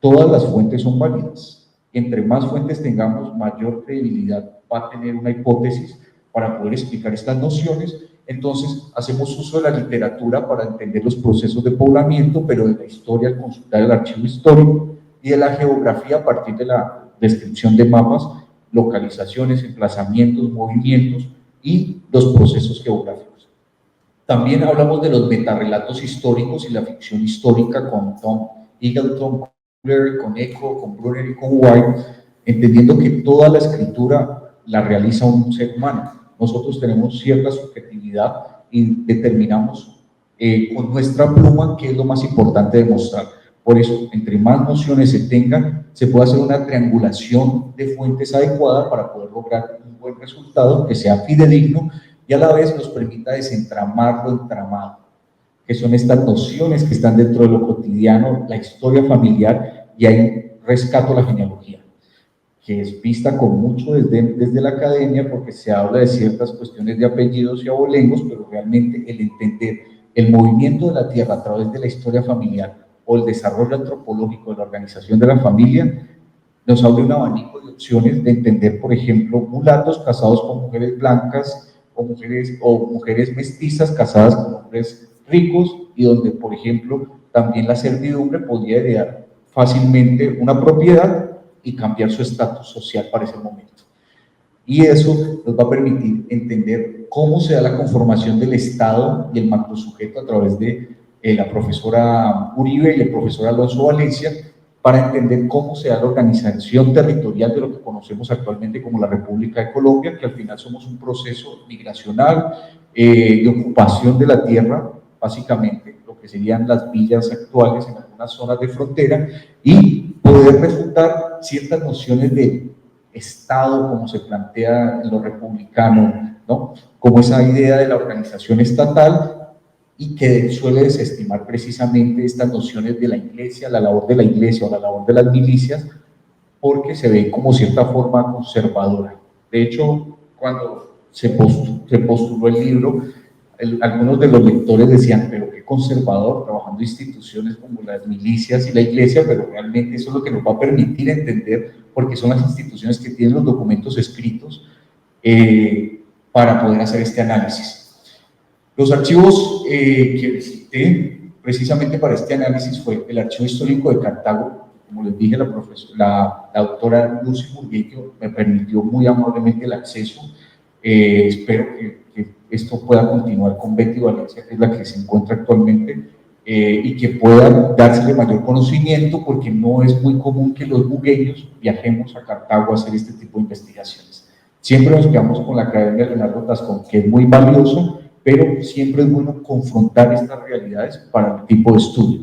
todas las fuentes son válidas. Entre más fuentes tengamos, mayor credibilidad va a tener una hipótesis para poder explicar estas nociones. Entonces, hacemos uso de la literatura para entender los procesos de poblamiento, pero de la historia al consultar el archivo histórico, y de la geografía a partir de la descripción de mapas, localizaciones, emplazamientos, movimientos y los procesos geográficos. También hablamos de los metarrelatos históricos y la ficción histórica con Tom Eagleton, con Blair, con Eco, con Brunner y con White, entendiendo que toda la escritura la realiza un ser humano. Nosotros tenemos cierta subjetividad y determinamos con nuestra pluma qué es lo más importante de mostrar. Por eso, entre más nociones se tengan, se puede hacer una triangulación de fuentes adecuada para poder lograr un buen resultado que sea fidedigno y a la vez nos permita desentramar lo entramado, que son estas nociones que están dentro de lo cotidiano, la historia familiar, y ahí rescato la genealogía, que es vista con mucho desde la academia porque se habla de ciertas cuestiones de apellidos y abolengos, pero realmente el entender el movimiento de la tierra a través de la historia familiar o el desarrollo antropológico de la organización de la familia nos abre un abanico de opciones de entender, por ejemplo, mulatos casados con mujeres blancas o mujeres mestizas casadas con hombres ricos, y donde, por ejemplo, también la servidumbre podría heredar fácilmente una propiedad y cambiar su estatus social para ese momento. Y eso nos va a permitir entender cómo se da la conformación del Estado y el macrosujeto a través de la profesora Uribe y el profesor Alonso Valencia, para entender cómo se da la organización territorial de lo que conocemos actualmente como la República de Colombia, que al final somos un proceso migracional de ocupación de la tierra, básicamente lo que serían las villas actuales en algunas zonas de frontera, y poder refutar ciertas nociones de Estado, como se plantea en lo republicano, ¿no? Como esa idea de la organización estatal, y que suele desestimar precisamente estas nociones de la iglesia, la labor de la iglesia o la labor de las milicias, porque se ve como cierta forma conservadora. De hecho, cuando se postuló el libro, algunos de los lectores decían, pero qué conservador, trabajando instituciones como las milicias y la iglesia, pero realmente eso es lo que nos va a permitir entender, porque son las instituciones que tienen los documentos escritos para poder hacer este análisis. Los archivos que visité precisamente para este análisis fue el Archivo Histórico de Cartago. Como les dije, la doctora Lucy Murguillo me permitió muy amablemente el acceso. Espero que esto pueda continuar con Betty Valencia, que es la que se encuentra actualmente, y que pueda dársele mayor conocimiento, porque no es muy común que los bugueños viajemos a Cartago a hacer este tipo de investigaciones. Siempre nos quedamos con la Academia Leonardo Tascón, que es muy valioso, pero siempre es bueno confrontar estas realidades para el tipo de estudio.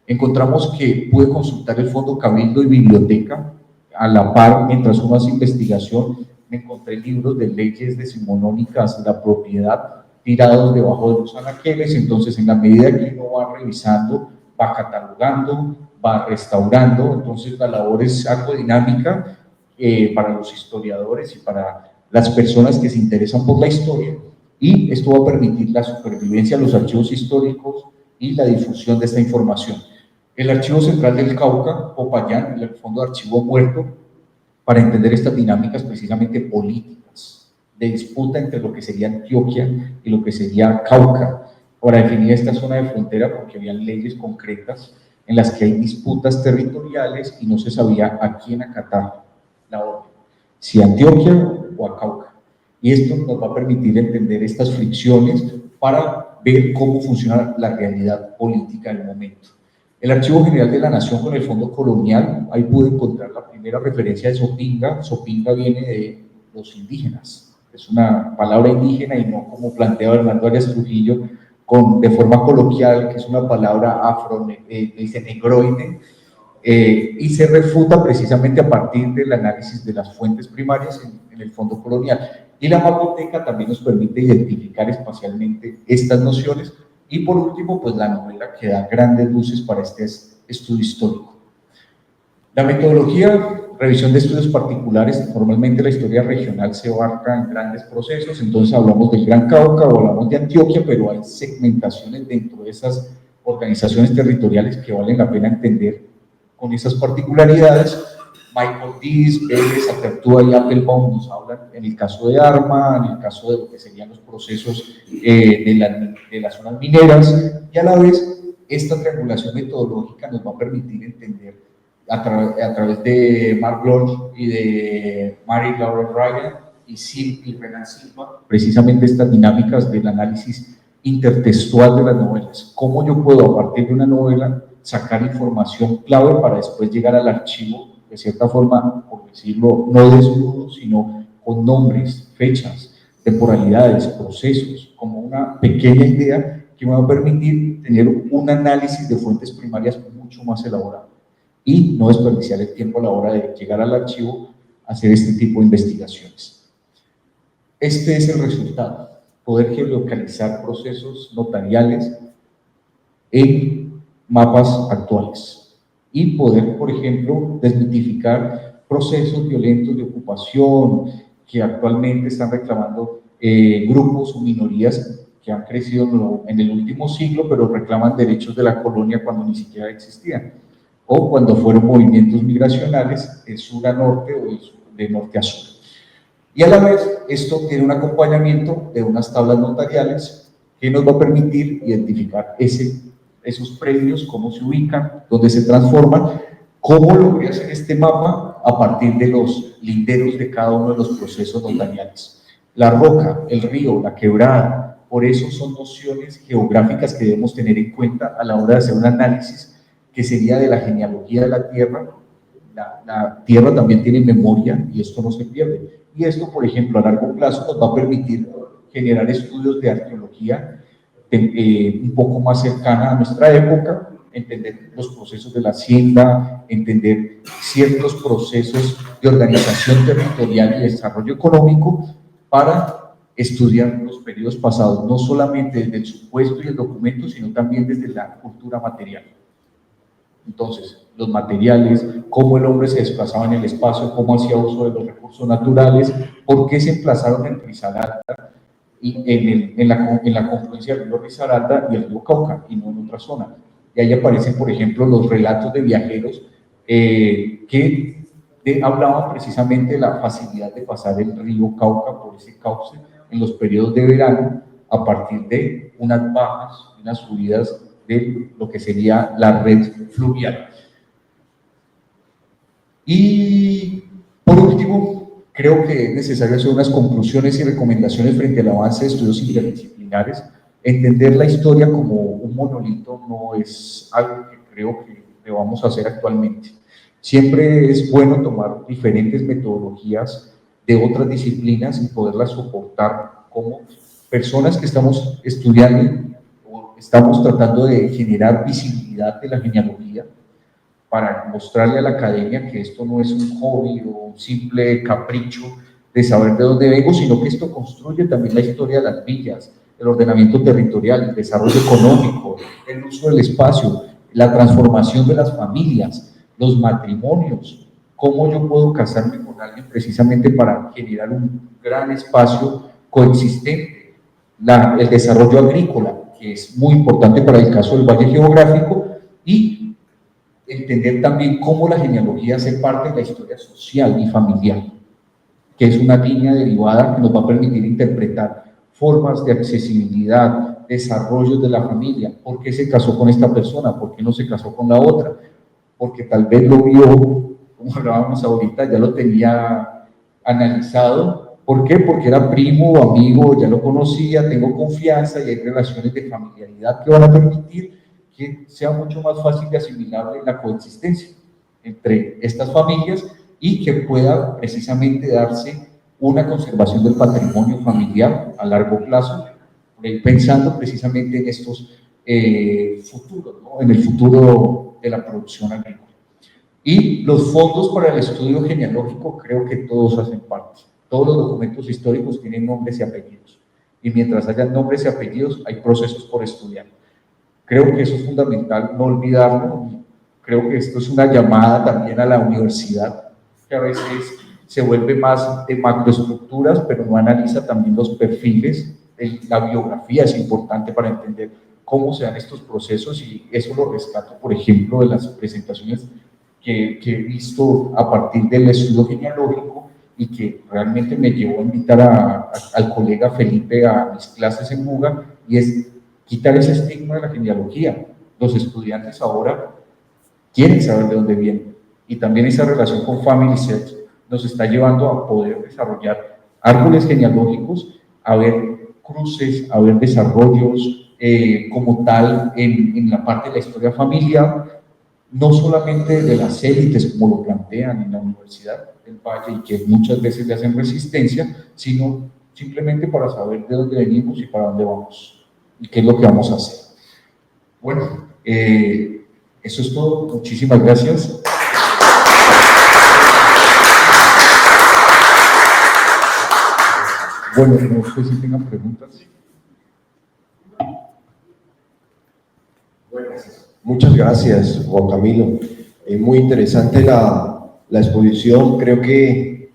Encontramos que pude consultar el Fondo Cabildo y Biblioteca a la par. Mientras uno hace investigación, me encontré libros de leyes decimonónicas de la propiedad tirados debajo de los anaqueles. Entonces, en la medida que uno va revisando, va catalogando, va restaurando. Entonces, la labor es algo dinámica para los historiadores y para las personas que se interesan por la historia, y esto va a permitir la supervivencia de los archivos históricos y la difusión de esta información. El Archivo Central del Cauca, Popayán, el Fondo de Archivo Muerto, para entender estas dinámicas precisamente políticas, de disputa entre lo que sería Antioquia y lo que sería Cauca, para definir esta zona de frontera, porque había leyes concretas en las que hay disputas territoriales y no se sabía a quién acatar la orden, si a Antioquia o a Cauca. Y esto nos va a permitir entender estas fricciones para ver cómo funciona la realidad política del momento. El Archivo General de la Nación con el Fondo Colonial, ahí pude encontrar la primera referencia de Sopinga. Sopinga viene de los indígenas, es una palabra indígena y no como planteaba Hernando Arias Trujillo de forma coloquial, que es una palabra dice negroide, y se refuta precisamente a partir del análisis de las fuentes primarias en el Fondo Colonial. Y la mapoteca también nos permite identificar espacialmente estas nociones. Y por último, pues la novela, que da grandes luces para este estudio histórico. La metodología, revisión de estudios particulares. Normalmente la historia regional se abarca en grandes procesos, entonces hablamos del Gran Cauca o hablamos de Antioquia, pero hay segmentaciones dentro de esas organizaciones territoriales que valen la pena entender con esas particularidades. Michael Dees, Vélez, Apertúa y Applebaum nos hablan en el caso de Arma, en el caso de lo que serían los procesos de las zonas mineras, y a la vez esta triangulación metodológica nos va a permitir entender a través de Mark Bloch y de Mary Lauren Ryan y Renan Silva, precisamente estas dinámicas del análisis intertextual de las novelas. Cómo yo puedo, a partir de una novela, sacar información clave para después llegar al archivo, de cierta forma, por decirlo, no desnudo, sino con nombres, fechas, temporalidades, procesos, como una pequeña idea que me va a permitir tener un análisis de fuentes primarias mucho más elaborado y no desperdiciar el tiempo a la hora de llegar al archivo a hacer este tipo de investigaciones. Este es el resultado, poder geolocalizar procesos notariales en mapas actuales y poder, por ejemplo, desmitificar procesos violentos de ocupación que actualmente están reclamando grupos o minorías que han crecido en el último siglo, pero reclaman derechos de la colonia cuando ni siquiera existían, o cuando fueron movimientos migracionales de sur a norte o de norte a sur. Y a la vez, esto tiene un acompañamiento de unas tablas notariales que nos va a permitir identificar esos predios, cómo se ubican, dónde se transforman, cómo logré hacer este mapa a partir de los linderos de cada uno de los procesos notariales. La roca, el río, la quebrada, por eso son nociones geográficas que debemos tener en cuenta a la hora de hacer un análisis que sería de la genealogía de la tierra. La tierra también tiene memoria y esto no se pierde. Y esto, por ejemplo, a largo plazo nos va a permitir generar estudios de arqueología un poco más cercana a nuestra época entender los procesos de la hacienda, entender ciertos procesos de organización territorial y desarrollo económico para estudiar los periodos pasados, no solamente desde el supuesto y el documento, sino también desde la cultura material. Entonces, los materiales, cómo el hombre se desplazaba en el espacio, cómo hacía uso de los recursos naturales, por qué se emplazaron en Risaralda y en la confluencia del río Risaralda y el río Cauca, y no en otra zona. Y ahí aparecen, por ejemplo, los relatos de viajeros que hablaban precisamente de la facilidad de pasar el río Cauca por ese cauce en los periodos de verano, a partir de unas bajas, unas subidas de lo que sería la red fluvial. Y por último, creo que es necesario hacer unas conclusiones y recomendaciones frente al avance de estudios interdisciplinares. Entender la historia como un monolito no es algo que creo que debamos hacer actualmente. Siempre es bueno tomar diferentes metodologías de otras disciplinas y poderlas soportar como personas que estamos estudiando o estamos tratando de generar visibilidad de la genealogía para mostrarle a la academia que esto no es un hobby o un simple capricho de saber de dónde vengo, sino que esto construye también la historia de las villas, el ordenamiento territorial, el desarrollo económico, el uso del espacio, la transformación de las familias, los matrimonios, cómo yo puedo casarme con alguien precisamente para generar un gran espacio coexistente, el desarrollo agrícola, que es muy importante para el caso del Valle Geográfico, y entender también cómo la genealogía hace parte de la historia social y familiar, que es una línea derivada que nos va a permitir interpretar formas de accesibilidad, desarrollos de la familia, por qué se casó con esta persona, por qué no se casó con la otra, porque tal vez lo vio, como hablábamos ahorita, ya lo tenía analizado. ¿Por qué? Porque era primo o amigo, ya lo conocía, tengo confianza y hay relaciones de familiaridad que van a permitir que sea mucho más fácil de asimilable la coexistencia entre estas familias y que pueda precisamente darse una conservación del patrimonio familiar a largo plazo, pensando precisamente en estos futuros, ¿no? En el futuro de la producción agrícola. Y los fondos para el estudio genealógico creo que todos hacen parte. Todos los documentos históricos tienen nombres y apellidos. Y mientras haya nombres y apellidos, hay procesos por estudiar. Creo que eso es fundamental, no olvidarlo. Creo que esto es una llamada también a la universidad, que a veces se vuelve más de macroestructuras, pero no analiza también los perfiles. La biografía es importante para entender cómo se dan estos procesos, y eso lo rescato, por ejemplo, de las presentaciones que he visto a partir del estudio genealógico y que realmente me llevó a invitar al colega Felipe a mis clases en Muga, y es quitar ese estigma de la genealogía. Los estudiantes ahora quieren saber de dónde vienen, y también esa relación con Family Search nos está llevando a poder desarrollar árboles genealógicos, a ver cruces, a ver desarrollos como tal en la parte de la historia familiar, no solamente de las élites como lo plantean en la Universidad del Valle y que muchas veces le hacen resistencia, sino simplemente para saber de dónde venimos y para dónde vamos y qué es lo que vamos a hacer. Bueno, eso es todo. Muchísimas gracias. Bueno, no sé si tengan preguntas. Bueno, muchas gracias, Juan Camilo. Muy interesante la exposición. Creo que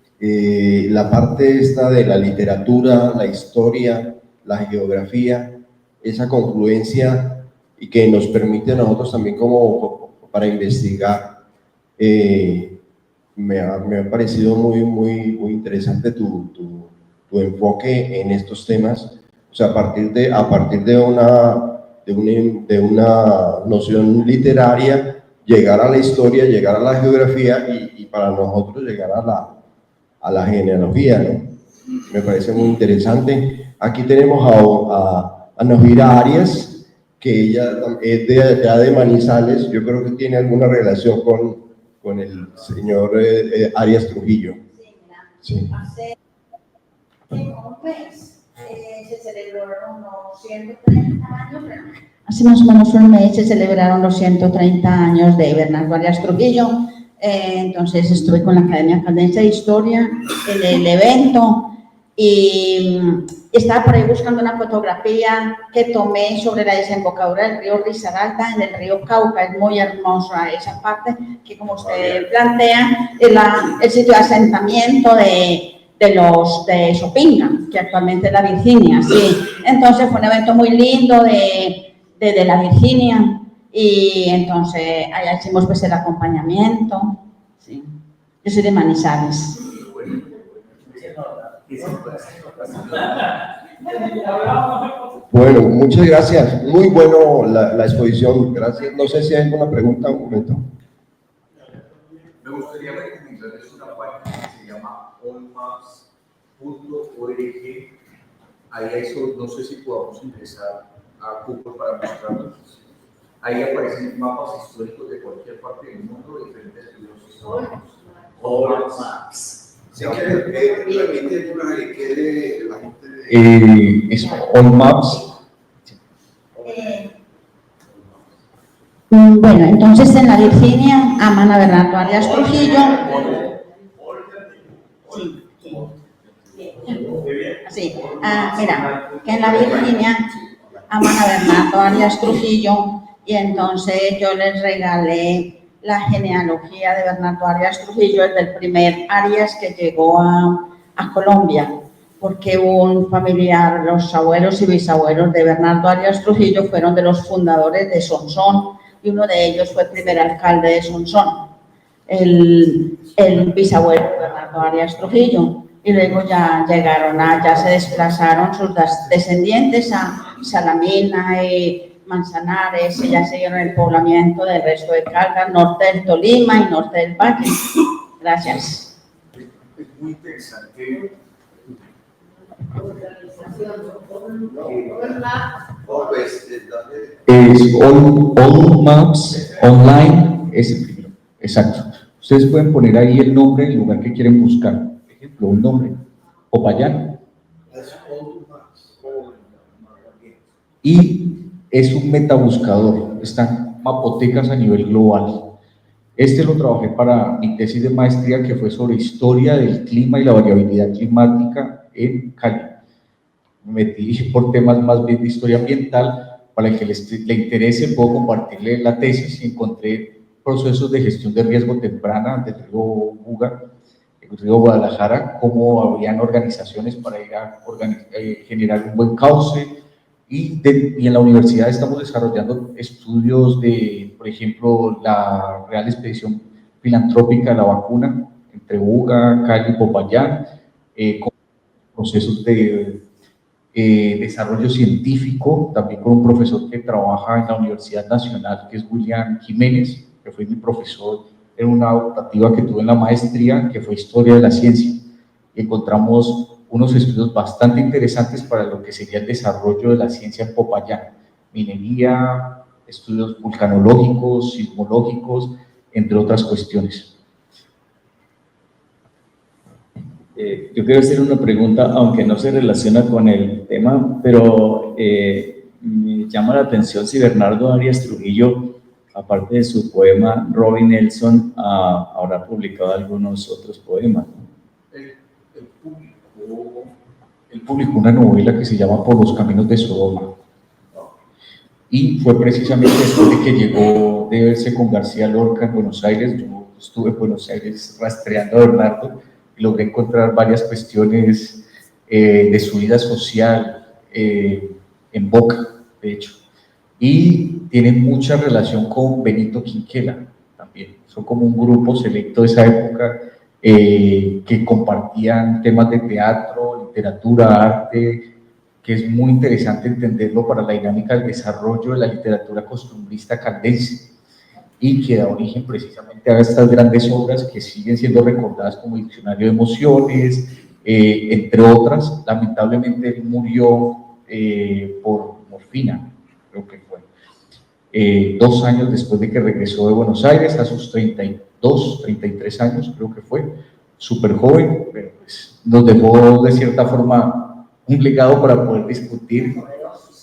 la parte esta de la literatura, la historia, la geografía, esa confluencia y que nos permite a nosotros también como para investigar, me ha parecido muy interesante tu enfoque en estos temas. O sea, a partir de una noción literaria, llegar a la historia, llegar a la geografía y para nosotros llegar a la genealogía, ¿no? Me parece muy interesante. Aquí tenemos a Novira Arias, que ella es de Manizales. Yo creo que tiene alguna relación con el señor Arias Trujillo. Sí, mira, hace como un mes se celebraron los 130 años, hace más o menos un mes se celebraron los 130 años de Bernardo Arias Trujillo. Entonces estuve con la Academia Caldense de Historia en el evento y estaba por ahí buscando una fotografía que tomé sobre la desembocadura del río Risaralda en el río Cauca. Es muy hermosa esa parte que, como usted plantea, es el sitio de asentamiento de los de Sopinga, que actualmente es la Virginia, sí. Entonces fue un evento muy lindo de la Virginia y entonces allá hicimos pues el acompañamiento, sí. Yo soy de Manizales. Bueno, muchas gracias. Muy bueno la exposición. Gracias. No sé si hay alguna pregunta, un momento. Me gustaría recomendarles una página que se llama allmaps.org. Ahí no sé si podamos ingresar a Google para mostrarlos. Ahí aparecen mapas históricos de cualquier parte del mundo, de diferentes periodos históricos. Allmaps. Si quiere, repite para que quede la gente. Es Allmaps. Bueno, entonces en la Virginia aman a Bernardo Arias Trujillo. Sí, mira, que en la Virginia aman a Bernardo Arias Trujillo y entonces yo les regalé la genealogía de Bernardo Arias Trujillo, desde el primer Arias que llegó a Colombia, porque un familiar, los abuelos y bisabuelos de Bernardo Arias Trujillo fueron de los fundadores de Sonsón y uno de ellos fue el primer alcalde de Sonsón, el bisabuelo de Bernardo Arias Trujillo. Y luego ya llegaron ya se desplazaron sus descendientes a Salamina y Manzanares, y ya siguieron el poblamiento del resto de Caldas, norte del Tolima y norte del Valle. Gracias. Es muy interesante. Es Allmaps Online, es el primero. Exacto. Ustedes pueden poner ahí el nombre del lugar que quieren buscar. Por ejemplo, un nombre, Popayán. Y es un metabuscador, están mapotecas a nivel global. Este lo trabajé para mi tesis de maestría, que fue sobre historia del clima y la variabilidad climática en Cali. Me metí por temas más bien de historia ambiental. Para el que le interese, puedo compartirle la tesis y encontré procesos de gestión de riesgo temprana del río Buga, el río Guadalajara, cómo habían organizaciones para ir a generar un buen cauce. Y en la universidad estamos desarrollando estudios de, por ejemplo, la Real Expedición Filantrópica de la Vacuna entre Buga, Cali y Popayán, con procesos de desarrollo científico, también con un profesor que trabaja en la Universidad Nacional, que es William Jiménez, que fue mi profesor en una optativa que tuve en la maestría, que fue Historia de la Ciencia. Y encontramos unos estudios bastante interesantes para lo que sería el desarrollo de la ciencia en Popayán, minería, estudios vulcanológicos, sismológicos, entre otras cuestiones. Yo quiero hacer una pregunta, aunque no se relaciona con el tema, pero me llama la atención si Bernardo Arias Trujillo, aparte de su poema Robin Nelson, habrá publicado algunos otros poemas, ¿no? Él publicó una novela que se llama Por los caminos de Sodoma, y fue precisamente después de que llegó de verse con García Lorca en Buenos Aires. Yo estuve en Buenos Aires rastreando a Bernardo y logré encontrar varias cuestiones de su vida social en boca, de hecho, y tiene mucha relación con Benito Quinquela también. Son como un grupo selecto de esa época que compartían temas de teatro, literatura, arte, que es muy interesante entenderlo para la dinámica del desarrollo de la literatura costumbrista caldense, y que da origen precisamente a estas grandes obras que siguen siendo recordadas como Diccionario de Emociones, entre otras. Lamentablemente él murió por morfina, creo que fue, 2 años después de que regresó de Buenos Aires, a sus 32, 33 años creo que fue, súper joven, pero pues nos dejó de cierta forma un legado para poder discutir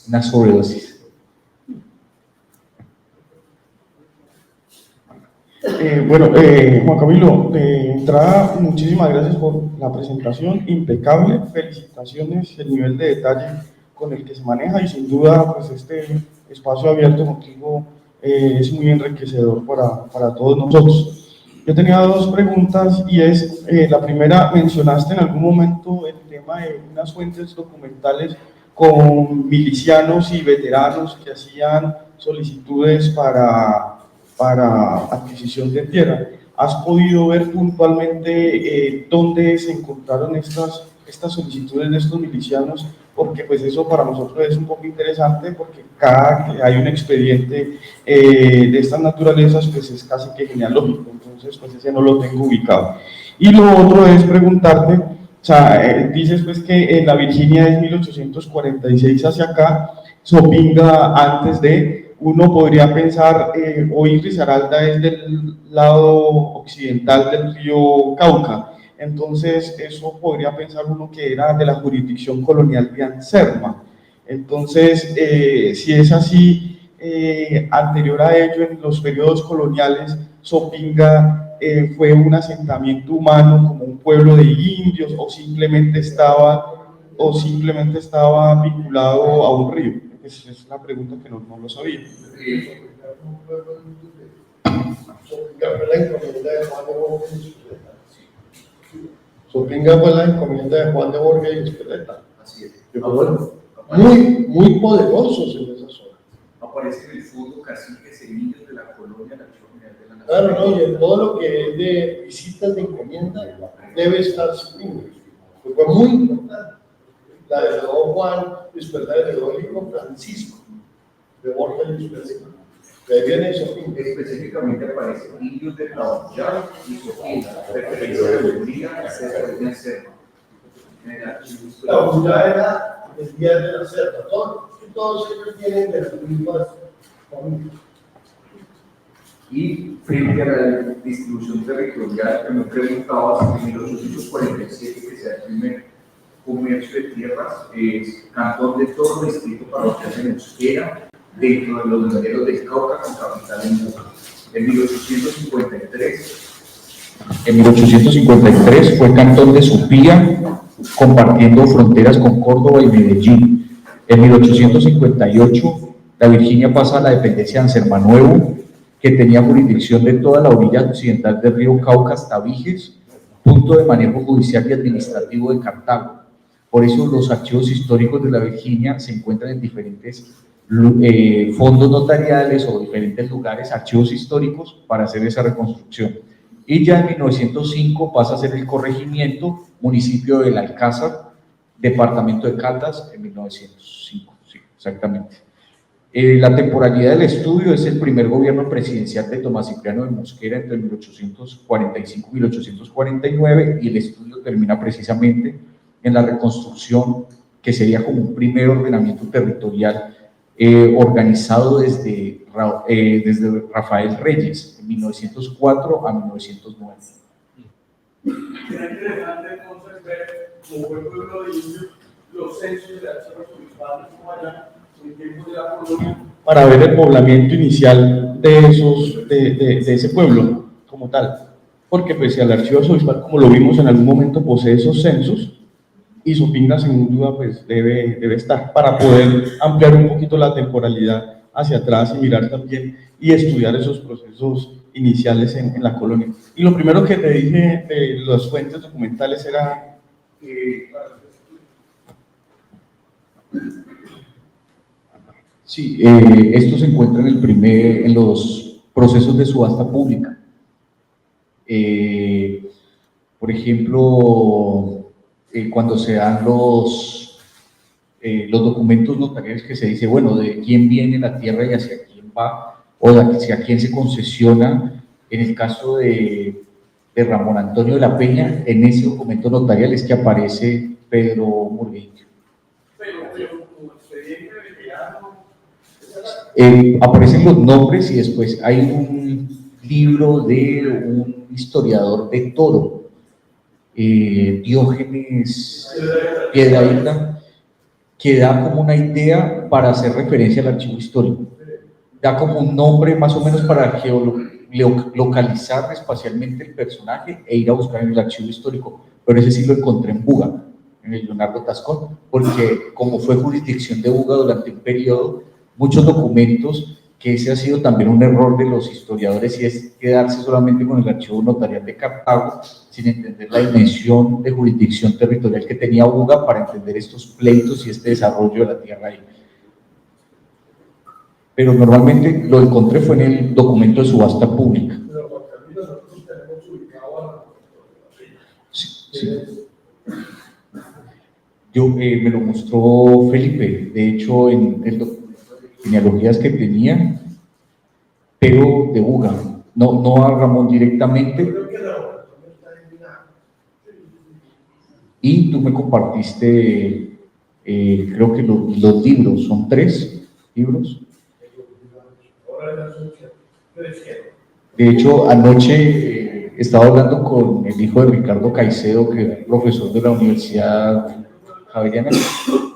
una sobredosis. Juan Camilo, de entrada, muchísimas gracias por la presentación, impecable, felicitaciones, el nivel de detalle con el que se maneja y sin duda pues este espacio abierto contigo es muy enriquecedor para todos nosotros. Yo tenía dos preguntas y es, la primera, mencionaste en algún momento el tema de unas fuentes documentales con milicianos y veteranos que hacían solicitudes para adquisición de tierra. ¿Has podido ver puntualmente dónde se encontraron estas solicitudes de estos milicianos? Porque pues eso para nosotros es un poco interesante porque cada que hay un expediente de estas naturalezas pues es casi que genealógico, entonces pues ese no lo tengo ubicado. Y lo otro es preguntarte, o sea, dices pues que en la Virginia es 1846 hacia acá, Sopinga antes de... Uno podría pensar, hoy Risaralda es del lado occidental del río Cauca, entonces eso podría pensar uno que era de la jurisdicción colonial de Anserma. Entonces, si es así, anterior a ello, en los periodos coloniales, Sopinga fue un asentamiento humano como un pueblo de indios o simplemente estaba vinculado a un río. Esa es la pregunta que no lo sabía. Sopinga fue la encomienda de Juan de Borges y Esqueleta. Así es. Que fueron muy poderosos en esa zona. Aparece en el fondo caciques semillas de la colonia del Archivo General de la Nación. Claro, no, y en todo lo que es de visitas de encomienda debe estar Sopinga. Pues fue muy importante. La de don Juan, Despertar el Teológico Francisco, de Borges y Esqueleta. De ahí viene Sopinga. Específicamente aparece indios de Tlahuayán y Sopinga, referencia a la autoría de Anserma. La unidad era el día de la cerda. Todos ellos tienen de las mismas familias. Y frente a la distribución territorial que me preguntabas, en 1847 que se da el primer comercio de tierras, es Cantón de Toro, distrito parroquial de Mosquera, dentro de los ganaderos del Cauca con capital en Buga. En 1853 fue cantón de Supía, compartiendo fronteras con Córdoba y Medellín. En 1858, la Virginia pasa a la dependencia de Anserma Nuevo, que tenía jurisdicción de toda la orilla occidental del río Cauca hasta Viges, punto de manejo judicial y administrativo de Cartago. Por eso los archivos históricos de la Virginia se encuentran en diferentes fondos notariales o diferentes lugares, archivos históricos, para hacer esa reconstrucción. Y ya en 1905 pasa a ser el corregimiento, municipio del Alcázar, departamento de Caldas, en 1905, sí, exactamente. La temporalidad del estudio es el primer gobierno presidencial de Tomás Cipriano de Mosquera entre 1845 y 1849, y el estudio termina precisamente en la reconstrucción, que sería como un primer ordenamiento territorial organizado desde Rafael Reyes, en 1904 a 1909. Será interesante entonces ver, como fue pueblo de indios, los censos de archivos obispales como allá, en tiempos de la colonia, para ver el poblamiento inicial de ese pueblo como tal. Porque pues si el archivo obispal, como lo vimos en algún momento, posee esos censos, y Sopinga sin duda pues debe estar para poder ampliar un poquito la temporalidad hacia atrás y mirar también y estudiar esos procesos iniciales en la colonia. Y lo primero que te dije de las fuentes documentales era sí, esto se encuentra en los procesos de subasta pública. Por ejemplo, cuando se dan los documentos notariales, que se dice, bueno, de quién viene la tierra y hacia quién va, o hacia quién se concesiona. En el caso de Ramón Antonio de la Peña, en ese documento notarial es que aparece Pedro Murguillo. pero como expediente veterano. Aparecen los nombres y después hay un libro de un historiador de Toro, Diógenes Piedrahíta, que da como una idea para hacer referencia al archivo histórico. Da como un nombre más o menos para localizar espacialmente el personaje e ir a buscar en el archivo histórico, pero ese sí lo encontré en Buga, en el Leonardo Tascón, porque como fue jurisdicción de Buga durante un periodo, muchos documentos, que ese ha sido también un error de los historiadores, y es quedarse solamente con el archivo notarial de Cartago, sin entender la dimensión de jurisdicción territorial que tenía Buga para entender estos pleitos y este desarrollo de la tierra ahí. Pero normalmente lo encontré fue en el documento de subasta pública. Pero Juan Camilo, nosotros tenemos ubicado a Sí, sí. Me lo mostró Felipe, de hecho, en el documento de genealogías que tenía, pero de Buga, no a Ramón directamente. creo que la votación está eliminada. Y tú me compartiste, creo que los libros, son 3 libros. Ahora ya son 300. De hecho, anoche estaba hablando con el hijo de Ricardo Caicedo, que es profesor de la Universidad Javeriana,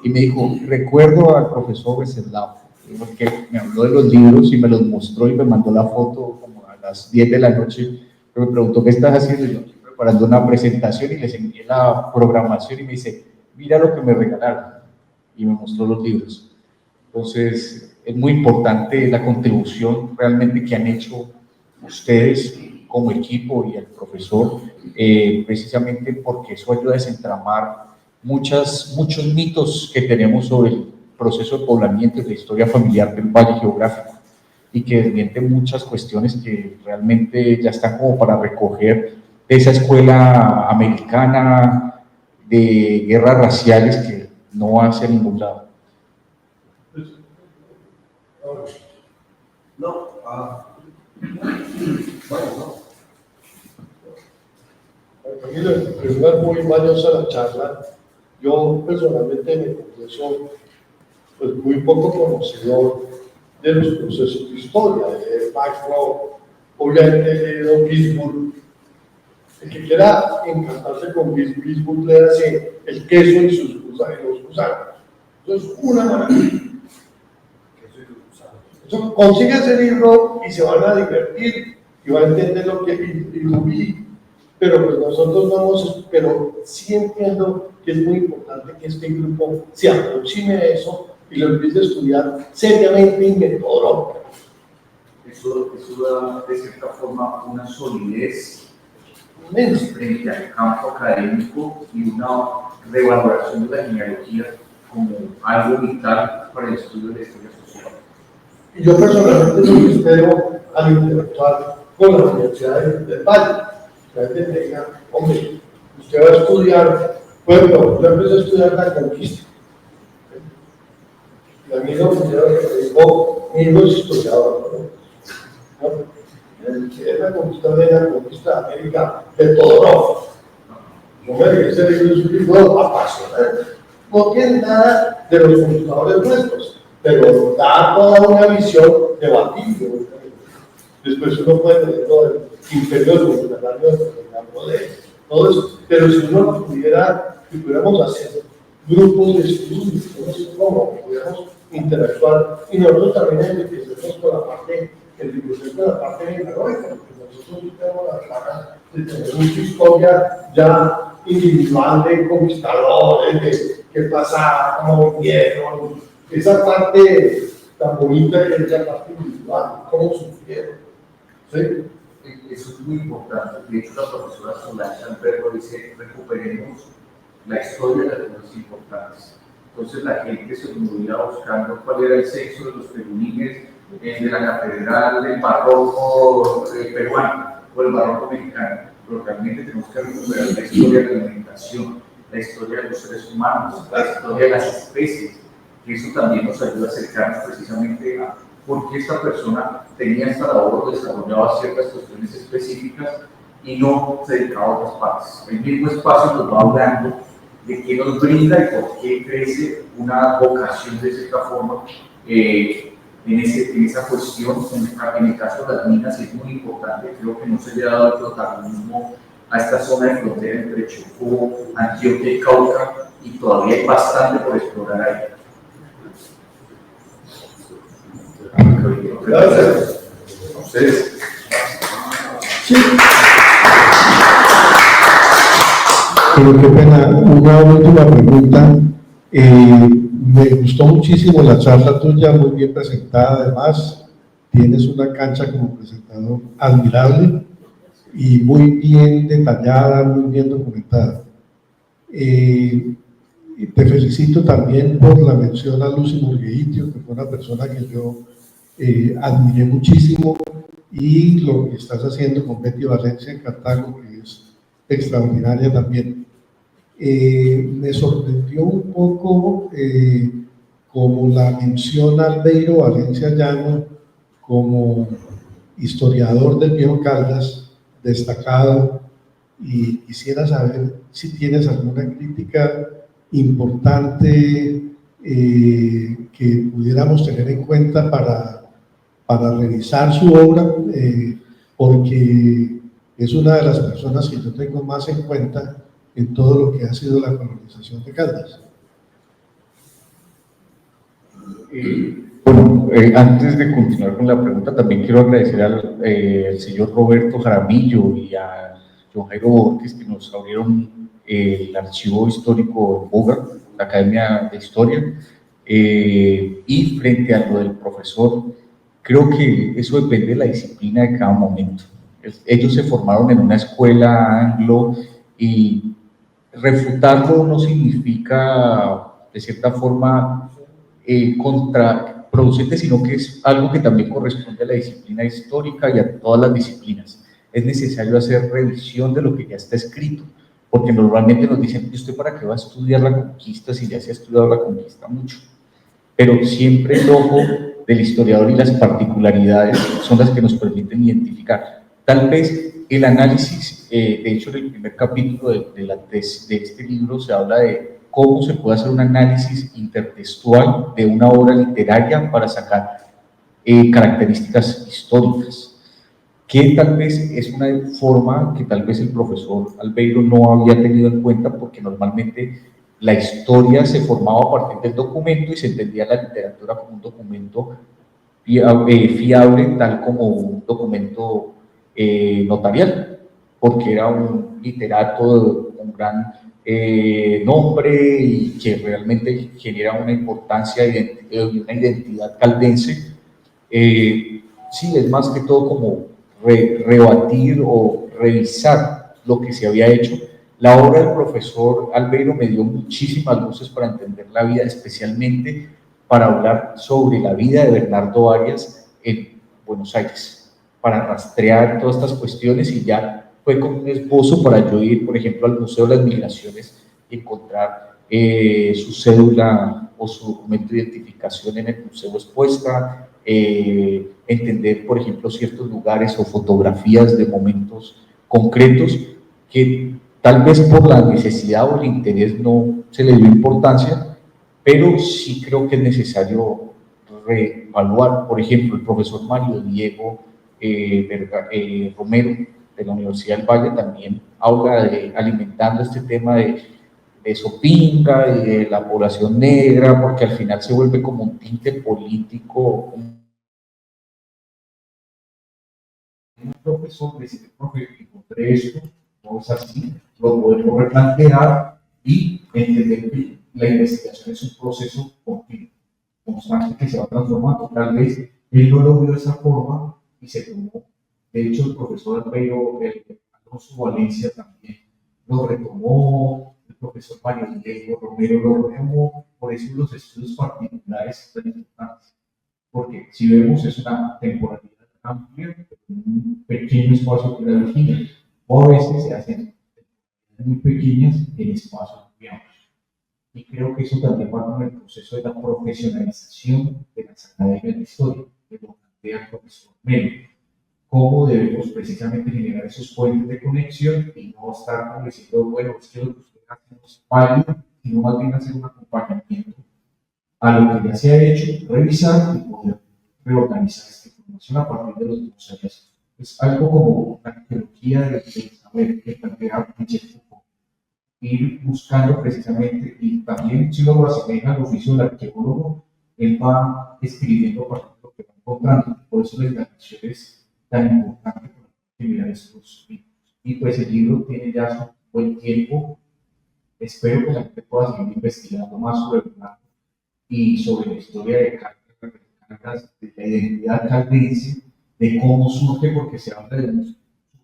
y me dijo, recuerdo al profesor Wenceslao, porque me habló de los libros y me los mostró y me mandó la foto como a las 10 de la noche, me preguntó, ¿qué estás haciendo? Y yo estoy preparando una presentación y les envié la programación y me dice, mira lo que me regalaron, y me mostró los libros. Entonces, es muy importante la contribución realmente que han hecho ustedes como equipo y el profesor, precisamente porque eso ayuda a desentramar muchos mitos que tenemos sobre el proceso de poblamiento y la historia familiar del Valle Geográfico, y que desmiente muchas cuestiones que realmente ya están como para recoger de esa escuela americana de guerras raciales que no va hacia ningún lado. No, bueno, no. Camilo, en primer lugar, muy valiosa la charla. Yo personalmente me confieso pues, muy poco conocedor de los procesos de historia, de background. Obviamente he leído Gisburg. El que quiera encantarse con Gisburg, le hace el queso y los gusanos. Eso es una maravilla. Eso, consigue ese libro y se van a divertir y van a entender lo que vi. Pero pues nosotros vamos, pero sí entiendo que es muy importante que este grupo se aproxime a eso y lo empiece a estudiar seriamente y metodológicamente. Eso da de cierta forma una solidez Inmenso. frente al campo académico y una revaloración de la genealogía como algo vital para el estudio de la historia social. Y yo personalmente es lo que espero al interactuar con la Universidad del Valle. La gente me diga, hombre, usted va a estudiar, bueno, yo empecé a estudiar la conquista. Y a mí lo primero que me dijo, mi hijo es historiador, ¿no? Que es la conquista de América de Todorov. No me diga, ese libro es un libro apasionante. No tiene nada de los conquistadores nuestros, pero da toda una visión debatible. Después uno puede tener todo el imperio mediterráneo de todo eso, pero si uno lo pudiéramos hacer grupos de estudios, no sé cómo, pudiéramos interactuar y nosotros también enriquecernos con la parte, con la parte genealógica, porque nosotros tenemos la cara de tener mucha historia ya individual de conquistadores, de qué pasaba, cómo vivieron, esa parte tan bonita que es la parte individual, cómo sufrieron. ¿Sí? Eso es muy importante. De hecho, la profesora Solange Alberto dice, recuperemos la historia de las cosas importantes. Entonces la gente se movía buscando cuál era el sexo de los perunines de la catedral del barroco peruano o el barroco mexicano. Pero realmente tenemos que recuperar la historia de la alimentación, la historia de los seres humanos, la historia de las especies. Y eso también nos ayuda a acercarnos precisamente a por qué esta persona tenía esta labor o desarrollaba ciertas cuestiones específicas y no se dedicaba a otras partes. El mismo espacio nos va hablando de qué nos brinda y por qué crece una vocación de cierta forma en esa cuestión. En el caso de las minas es muy importante, creo que no se le ha dado el protagonismo a esta zona de frontera entre Chocó, Antioquia y Cauca, y todavía hay bastante por explorar ahí. Gracias. A ustedes. Sí. Pero qué pena, una última pregunta. Me gustó muchísimo la charla tuya, muy bien presentada. Además, tienes una cancha como presentador admirable y muy bien detallada, muy bien documentada. Y te felicito también por la mención a Lucy Murgueitio, que fue una persona que yo admiré muchísimo, y lo que estás haciendo con Betty Valencia en Cartago, que es extraordinaria también. Me sorprendió un poco como la mención a Albeiro Valencia Llano como historiador del Viejo Caldas, destacado, y quisiera saber si tienes alguna crítica importante que pudiéramos tener en cuenta para revisar su obra, porque es una de las personas que yo tengo más en cuenta en todo lo que ha sido la colonización de Caldas. Bueno, antes de continuar con la pregunta, también quiero agradecer al señor Roberto Jaramillo y a John Jairo Borges, que nos abrieron el archivo histórico en Boga, la Academia de Historia, y frente a lo del profesor, creo que eso depende de la disciplina de cada momento. Ellos se formaron en una escuela anglo y refutarlo no significa, de cierta forma, contraproducente, sino que es algo que también corresponde a la disciplina histórica y a todas las disciplinas. Es necesario hacer revisión de lo que ya está escrito, porque normalmente nos dicen, ¿y usted para qué va a estudiar la conquista si ya se ha estudiado la conquista mucho? Pero siempre el ojo del historiador y las particularidades son las que nos permiten identificar. Tal vez el análisis, de hecho en el primer capítulo de este libro se habla de cómo se puede hacer un análisis intertextual de una obra literaria para sacar características históricas, que tal vez es una forma que tal vez el profesor Albeiro no había tenido en cuenta, porque normalmente la historia se formaba a partir del documento y se entendía la literatura como un documento fiable, tal como un documento notarial, porque era un literato con gran nombre y que realmente genera una importancia y una identidad caldense. Sí, es más que todo como rebatir o revisar lo que se había hecho. La obra del profesor Albeiro me dio muchísimas luces para entender la vida, especialmente para hablar sobre la vida de Bernardo Arias en Buenos Aires, para rastrear todas estas cuestiones, y ya fue como un esbozo para yo ir, por ejemplo, al Museo de las Migraciones y encontrar su cédula o su documento de identificación en el museo expuesta, entender, por ejemplo, ciertos lugares o fotografías de momentos concretos que tal vez por la necesidad o el interés no se le dio importancia, pero sí creo que es necesario reevaluar. Por ejemplo, el profesor Mario Diego Romero de la Universidad del Valle también habla de alimentando este tema de Sopinga y de la población negra, porque al final se vuelve como un tinte político. Un profesor dice, profe, encontré esto, no es así, lo podemos replantear y entender que la investigación es un proceso continuo, constante, que se va transformando. Tal vez él no lo vio de esa forma y se tomó. De hecho, el profesor Albeiro, Alonso Valencia también lo retomó, el profesor Mario Diego Romero lo retomó. Por eso los estudios particulares son importantes, porque si vemos es una temporalidad amplia, un pequeño espacio que la Virginia, o a veces se hacen muy pequeñas en espacios muy amplios. Y creo que eso también va con el proceso de la profesionalización de las academias de historia, que lo plantea el profesor Melo. Cómo debemos precisamente generar esos puentes de conexión y no estar como diciendo, bueno, es que lo que usted hace no es válido, sino más bien hacer un acompañamiento a lo que ya se ha hecho, revisar y poder reorganizar esta información a partir de los nuevos hallazgos. Es algo como una arqueología del pensamiento que plantea Michel Foucault. Ir buscando precisamente, y también si lo asemeja al oficio del arqueólogo, él va escribiendo para lo que va encontrando. Por eso la indagación es tan importante para mirar estos libros. Y pues el libro tiene ya su buen tiempo. Espero que la gente pueda seguir investigando más sobre el Bernardo y sobre la historia de Caracas, de la identidad caldense, de cómo surge, porque se habla de un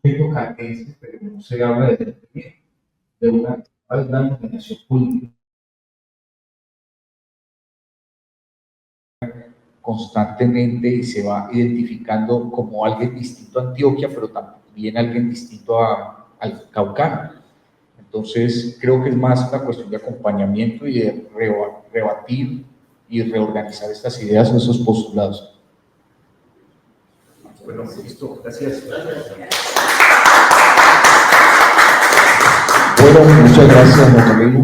sujeto caldense, pero no se habla de una organización política constantemente y se va identificando como alguien distinto a Antioquia, pero también alguien distinto al Caucano. Entonces, creo que es más una cuestión de acompañamiento y de rebatir y reorganizar estas ideas o esos postulados. Bueno, listo, gracias. Bueno, muchas gracias, Juan Camilo.